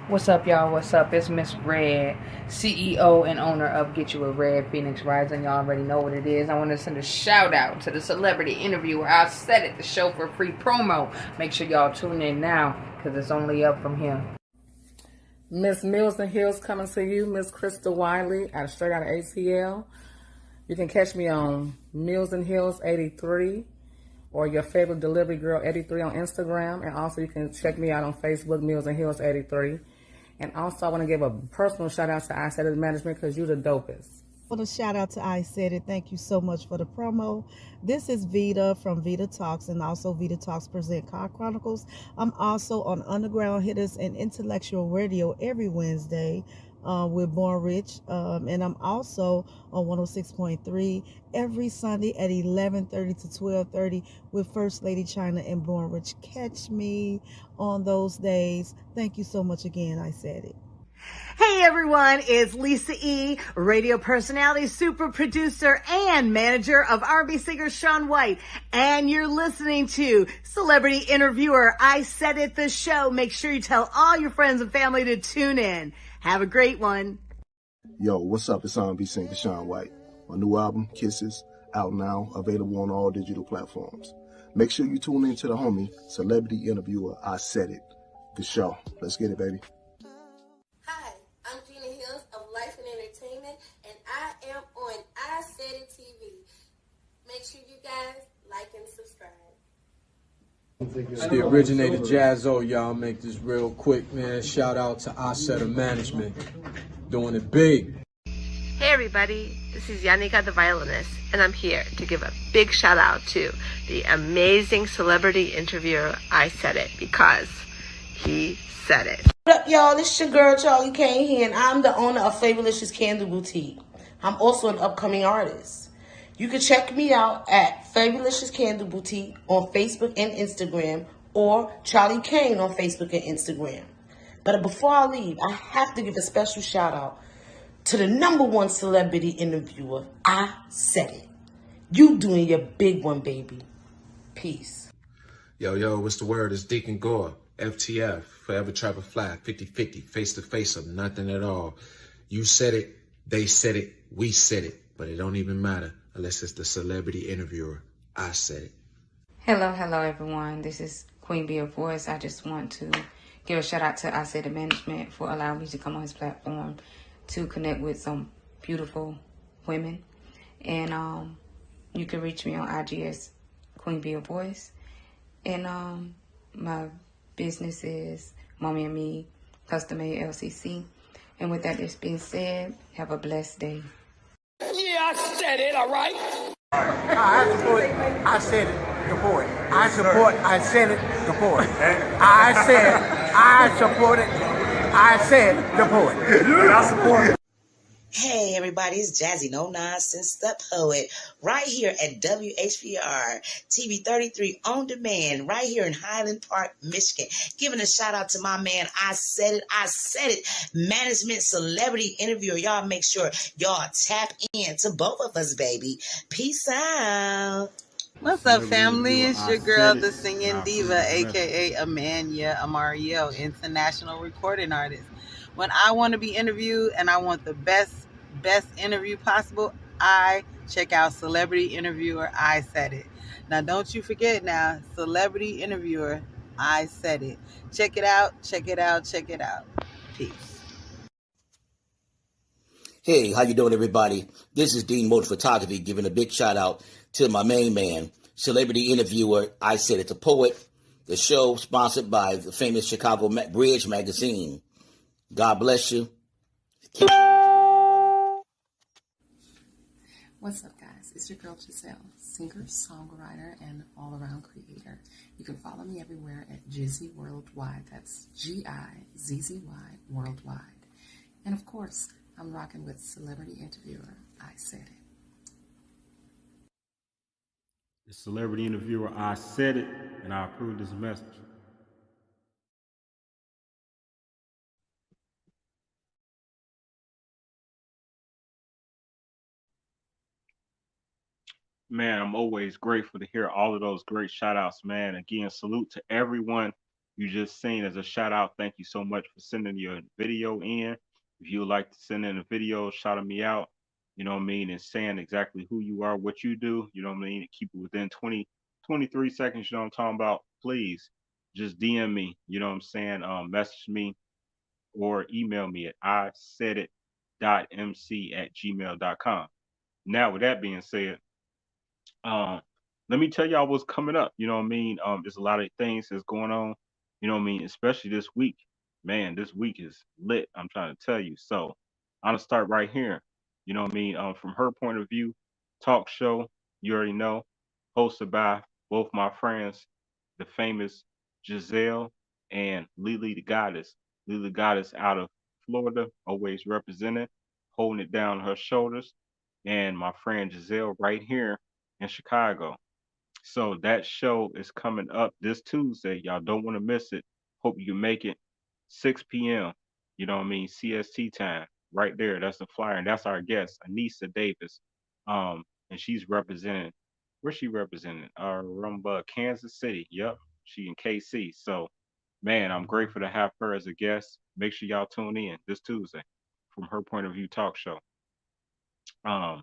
What's up, y'all? What's up? It's Miss Red, CEO and owner of Get You a Red Phoenix Rising. Y'all already know what it is. I want to send a shout out to the celebrity interviewer. I said it, the show for free promo. Make sure y'all tune in now because it's only up from here. Miss Mills and Hills coming to you. Miss Krista Wiley, straight out of ATL. You can catch me on Mills and Hills 83 or your favorite delivery girl 83 on Instagram. And also you can check me out on Facebook, Mills and Hills 83. And also I want to give a personal shout out to Isaidit Management because you're the dopest. For the shout out to Isaidit, thank you so much for the promo. This is Vita from Vita Talks and also Vita Talks Present Car Chronicles. I'm also on Underground Hitters and Intellectual Radio every Wednesday with Born Rich. And I'm also on 106.3 every Sunday at 11:30 to 12:30 with First Lady China and Born Rich. Catch me on those days. Thank you so much again. I said it. Hey everyone, it's Lisa E., radio personality, super producer, and manager of R&B singer Shaun White. And you're listening to Celebrity Interviewer I Said It, the show. Make sure you tell all your friends and family to tune in. Have a great one. Yo, what's up? It's R&B singer Shaun White. My new album, Kisses, out now, available on all digital platforms. Make sure you tune in to the homie, Celebrity Interviewer I Said It, the show. Let's get it, baby. I'm Gina Hills of Life and Entertainment, and I am on I Said It TV. Make sure you guys like and subscribe. It's the originator Jazzo, y'all. Make this real quick, man. Shout out to Isaidit Management, doing it big. Hey everybody, this is Yannicka the violinist, and I'm here to give a big shout out to the amazing celebrity interviewer I Said It, because he said it. What up, y'all? This is your girl, Charlie Kane here, and I'm the owner of Fabulicious Candle Boutique. I'm also an upcoming artist. You can check me out at Fabulicious Candle Boutique on Facebook and Instagram, or Charlie Kane on Facebook and Instagram. But before I leave, I have to give a special shout out to the #1 celebrity interviewer. I said it. You doing your big one, baby. Peace. Yo, what's the word? It's Deacon Gore. FTF, Forever Travel Fly, 50-50, face-to-face of nothing at all. You said it, they said it, we said it, but it don't even matter unless it's the celebrity interviewer. I said it. Hello, everyone. This is Queen Bee of Voice. I just want to give a shout out to Isaidit Management for allowing me to come on his platform to connect with some beautiful women. And you can reach me on IG as Queen Bee of Voice. And my business is Mommy and Me Custom Made LCC. And with that being said, have a blessed day. Yeah, I said it, all right? I support I Said It, the boy. I support I Said It, the boy. I support it. I said the boy. I support it. Hey everybody, it's Jazzy No Nonsense, the poet, right here at WHPR TV 33 on demand, right here in Highland Park, Michigan. Giving a shout out to my man, I Said It, management celebrity interviewer. Y'all make sure y'all tap in to both of us, baby. Peace out. What's up, family? It's your girl, the singing diva, aka Amanya Amario, international recording artist. When I want to be interviewed and I want the best interview possible, I check out Celebrity Interviewer, I Said It. Now, don't you forget now, Celebrity Interviewer, I Said It. Check it out, check it out, check it out. Peace. Hey, how you doing, everybody? This is Dean Motor Photography, giving a big shout out to my main man, Celebrity Interviewer, I Said It, the poet. The show sponsored by the famous Chicago Bridge magazine. God bless you. Keep What's up, guys? It's your girl Giselle, singer, songwriter, and all-around creator. You can follow me everywhere at Jizzy Worldwide. That's Gizzy Worldwide. And of course, I'm rocking with Celebrity Interviewer, I Said It. The Celebrity Interviewer, I Said It, and I approve this message. Man, I'm always grateful to hear all of those great shout outs, man. Again, salute to everyone you just seen as a shout out. Thank you so much for sending your video in. If you would like to send in a video shouting me out, you know what I mean, and saying exactly who you are, what you do, you know what I mean, keep it within 23 seconds, you know what I'm talking about, please just DM me, you know what I'm saying, message me or email me at isaidit.mc@gmail.com. Now, with that being said, um, let me tell y'all what's coming up. You know what I mean? There's a lot of things that's going on. You know what I mean? Especially this week. Man, this week is lit. I'm trying to tell you. So I'm gonna start right here. You know what I mean? From her point of view, talk show. You already know, hosted by both my friends, the famous Giselle and Lily the Goddess. Lily the Goddess out of Florida, always represented, holding it down on her shoulders, and my friend Giselle right here in Chicago. So that show is coming up this Tuesday. Y'all don't want to miss it. Hope you can make it. 6 p.m. You know what I mean? CST time. Right there. That's the flyer. And that's our guest, Anissa Davis. And she's representing, where's she representing? Kansas City. Yep. She in KC. So man, I'm grateful to have her as a guest. Make sure y'all tune in this Tuesday from her point of view talk show. Um,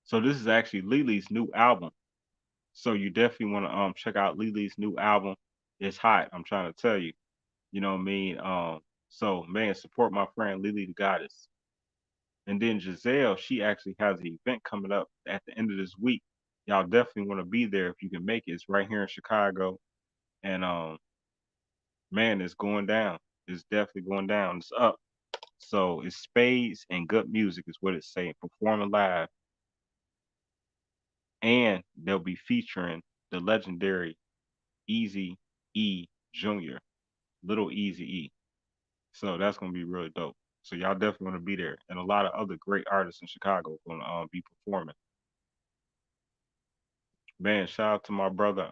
so this is actually Lily's new album. So you definitely want to check out Lily's new album. It's hot. I'm trying to tell you. You know what I mean? So man, support my friend Lily the Goddess. And then Giselle, she actually has an event coming up at the end of this week. Y'all definitely want to be there if you can make it. It's right here in Chicago. And man, it's going down. It's definitely going down. It's up. So it's Spades and Good Music is what it's saying. Performing live. And they'll be featuring the legendary Easy E Jr., Little Easy E. So that's gonna be really dope. So y'all definitely want to be there, and a lot of other great artists in Chicago gonna be performing. Man, shout out to my brother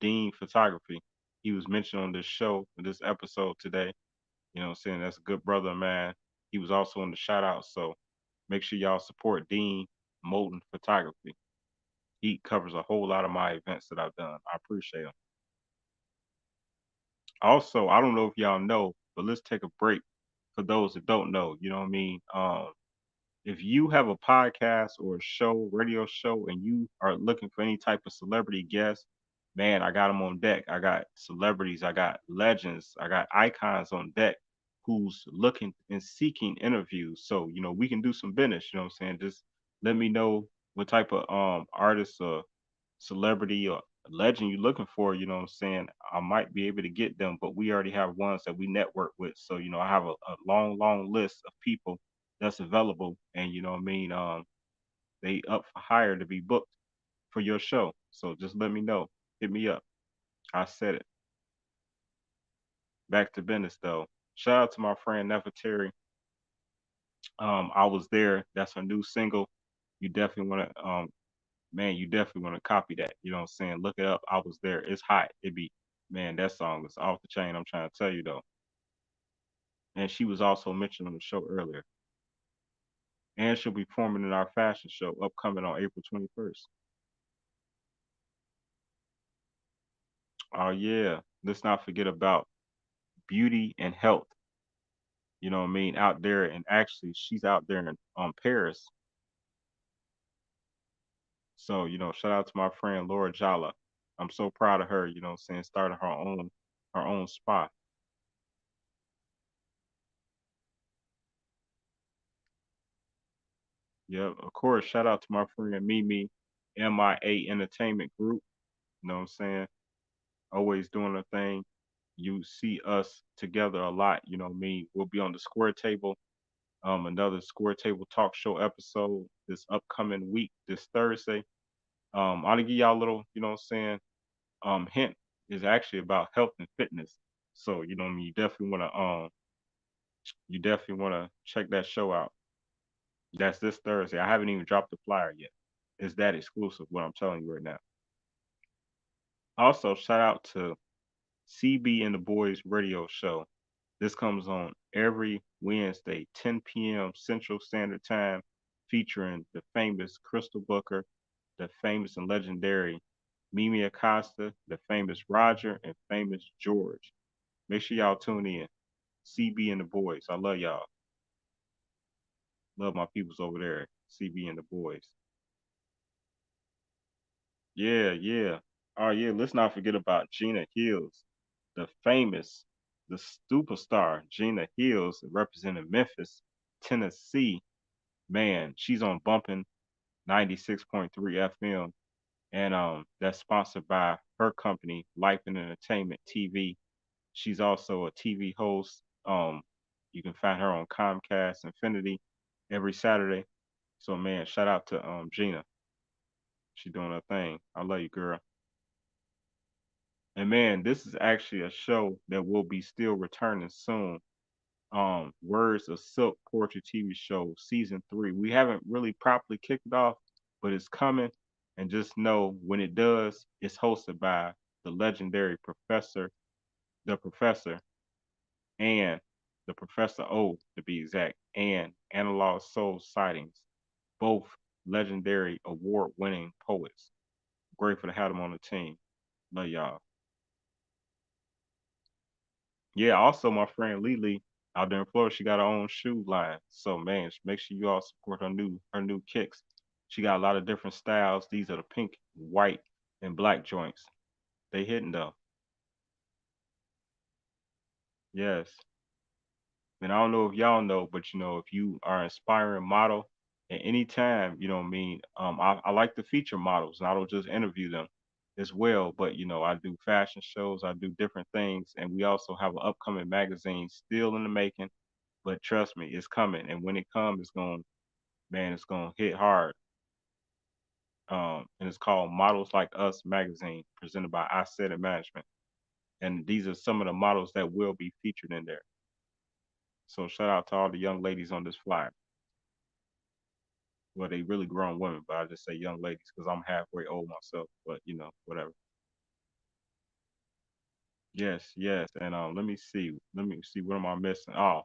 Dean Photography. He was mentioned on this show, this episode today. You know what I'm saying? That's a good brother, man. He was also in the shout out. So make sure y'all support Dean Moulton Photography. He covers a whole lot of my events that I've done. I appreciate him. Also, I don't know if y'all know, but let's take a break for those that don't know. You know what I mean? If you have a podcast or a show, radio show, and you are looking for any type of celebrity guest, man, I got them on deck. I got celebrities, I got legends, I got icons on deck who's looking and seeking interviews. So, you know, we can do some business, you know what I'm saying? Just let me know what type of artist or celebrity or legend you're looking for, you know what I'm saying? I might be able to get them, but we already have ones that we network with. So, you know, I have a long, long list of people that's available, and you know what I mean, they up for hire to be booked for your show. So just let me know. Hit me up. I said it. Back to business though. Shout out to my friend Nefertari. I was there. That's her new single. You definitely want to man, you definitely want to copy that. You know what I'm saying? Look it up. I was there. It's hot. It be, man, that song is off the chain. I'm trying to tell you though. And she was also mentioned on the show earlier. And she'll be performing in our fashion show upcoming on April 21st. Oh yeah. Let's not forget about beauty and health. You know what I mean? Out there, and actually, she's out there in Paris. So, shout out to my friend Laura Jala. I'm so proud of her, what I'm saying, starting her own spot. Yeah, of course, shout out to my friend Mimi, MIA Entertainment Group. You know what I'm saying? Always doing a thing. You see us together a lot, you know what I mean? We'll be on the square table, another square table talk show episode this upcoming week, this Thursday. I'll give y'all a little, you know what I'm saying, hint is actually about health and fitness. So, you know what I mean, you definitely wanna check that show out. That's this Thursday. I haven't even dropped the flyer yet. It's that exclusive, what I'm telling you right now. Also, shout out to CB and the Boys radio show. This comes on every Wednesday, 10 p.m. Central Standard Time, featuring the famous Crystal Booker, the famous and legendary Mimi Acosta, the famous Roger, and famous George. Make sure y'all tune in. CB and the Boys. I love y'all. Love my peoples over there. CB and the Boys. Yeah, yeah. Oh yeah, let's not forget about Gina Hills, the famous, the superstar Gina Hills representing Memphis, Tennessee. Man, she's on bumping 96.3 FM, and that's sponsored by her company, Life and Entertainment TV. She's also a TV host. You can find her on Comcast Infinity every Saturday. So man, shout out to Gina. She doing her thing. I love you, girl. And man, this is actually a show that will be still returning soon. Words of Silk Poetry TV show season 3. We haven't really properly kicked it off, but it's coming. And just know when it does, it's hosted by the legendary the professor, and the Professor O to be exact, and Analog Soul Sightings, both legendary award winning poets. Grateful to have them on the team. Love y'all. Yeah, also my friend Lily out there in Florida, she got her own shoe line. So man, make sure you all support her new kicks. She got a lot of different styles. These are the pink, white, and black joints. They hitting though. Yes. And I don't know if y'all know, but if you are an inspiring model at any time, you know what I mean. I like to feature models, and I don't just interview them as well. But I do fashion shows, I do different things, and we also have an upcoming magazine still in the making. But trust me, it's coming, and when it comes, it's gonna hit hard. And it's called Models Like Us magazine, presented by I Said It Management, and these are some of the models that will be featured in there. So shout out to all the young ladies on this flyer. Well, they really grown women, but I just say young ladies because I'm halfway old myself. But whatever. Yes, yes. And let me see. Let me see. What am I missing? Oh,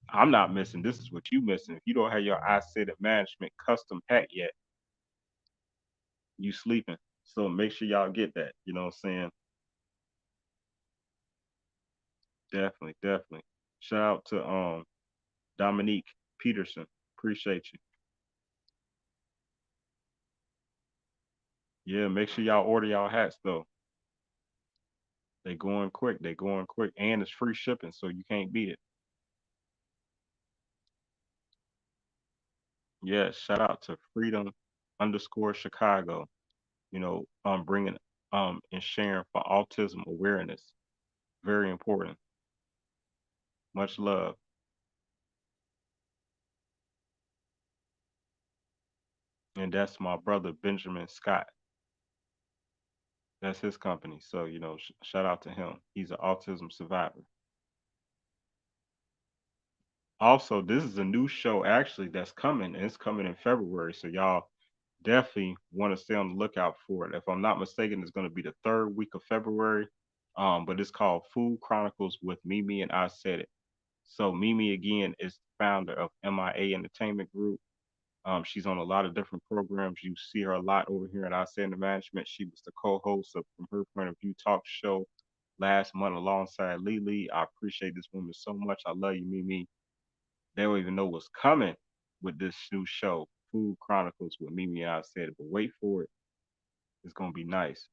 I'm not missing. This is what you missing. If you don't have your I Said It Management custom hat yet, you sleeping. So make sure y'all get that. You know what I'm saying? Definitely, definitely. Shout out to Dominique Peterson. Appreciate you. Yeah, make sure y'all order y'all hats though. They going quick. They going quick, and it's free shipping, so you can't beat it. Yeah, shout out to Freedom underscore Chicago. Bringing and sharing for autism awareness. Very important. Much love. And that's my brother Benjamin Scott. That's his company. So shout out to him. He's an autism survivor. Also, this is a new show actually that's coming, and it's coming in February. So y'all definitely want to stay on the lookout for it. If I'm not mistaken, it's going to be the third week of February. But it's called Food Chronicles with Mimi and I Said It. So Mimi again is the founder of MIA Entertainment Group. She's on a lot of different programs. You see her a lot over here at I Said It Management. She was the co-host of From Her Point of View talk show last month alongside Lily. I appreciate this woman so much. I love you, Mimi. They don't even know what's coming with this new show, Food Chronicles with Mimi and I said it, but wait for it. It's gonna be nice,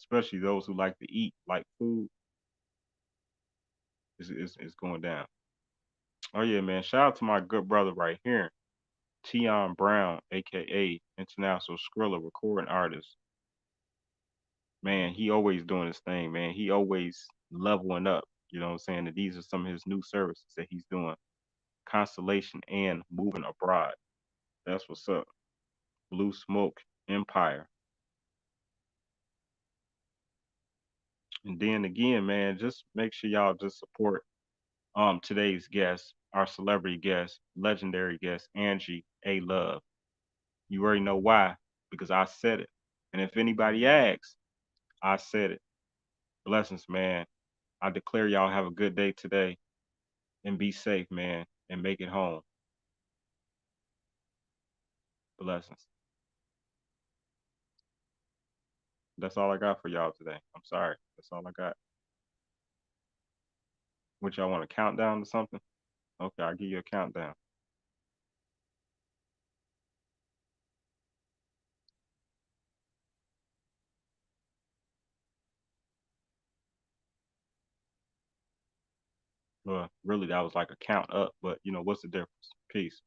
especially those who like to eat, like food. It's going down. Oh yeah, man! Shout out to my good brother right here, Tion Brown, aka International Skrilla recording artist. Man, he always doing his thing, man. He always leveling up. You know what I'm saying? And these are some of his new services that he's doing. Constellation and Moving Abroad. That's what's up. Blue Smoke Empire. And then again, man, just make sure y'all just support today's guest, our celebrity guest, legendary guest, Angie Alove. You already know why, because I said it. And if anybody asks, I said it. Blessings, man. I declare y'all have a good day today and be safe, man, and make it home. Blessings. That's all I got for y'all today. I'm sorry. That's all I got. What y'all want a countdown to something? Okay, I'll give you a countdown. Well, really, that was like a count up, but you know, what's the difference? Peace.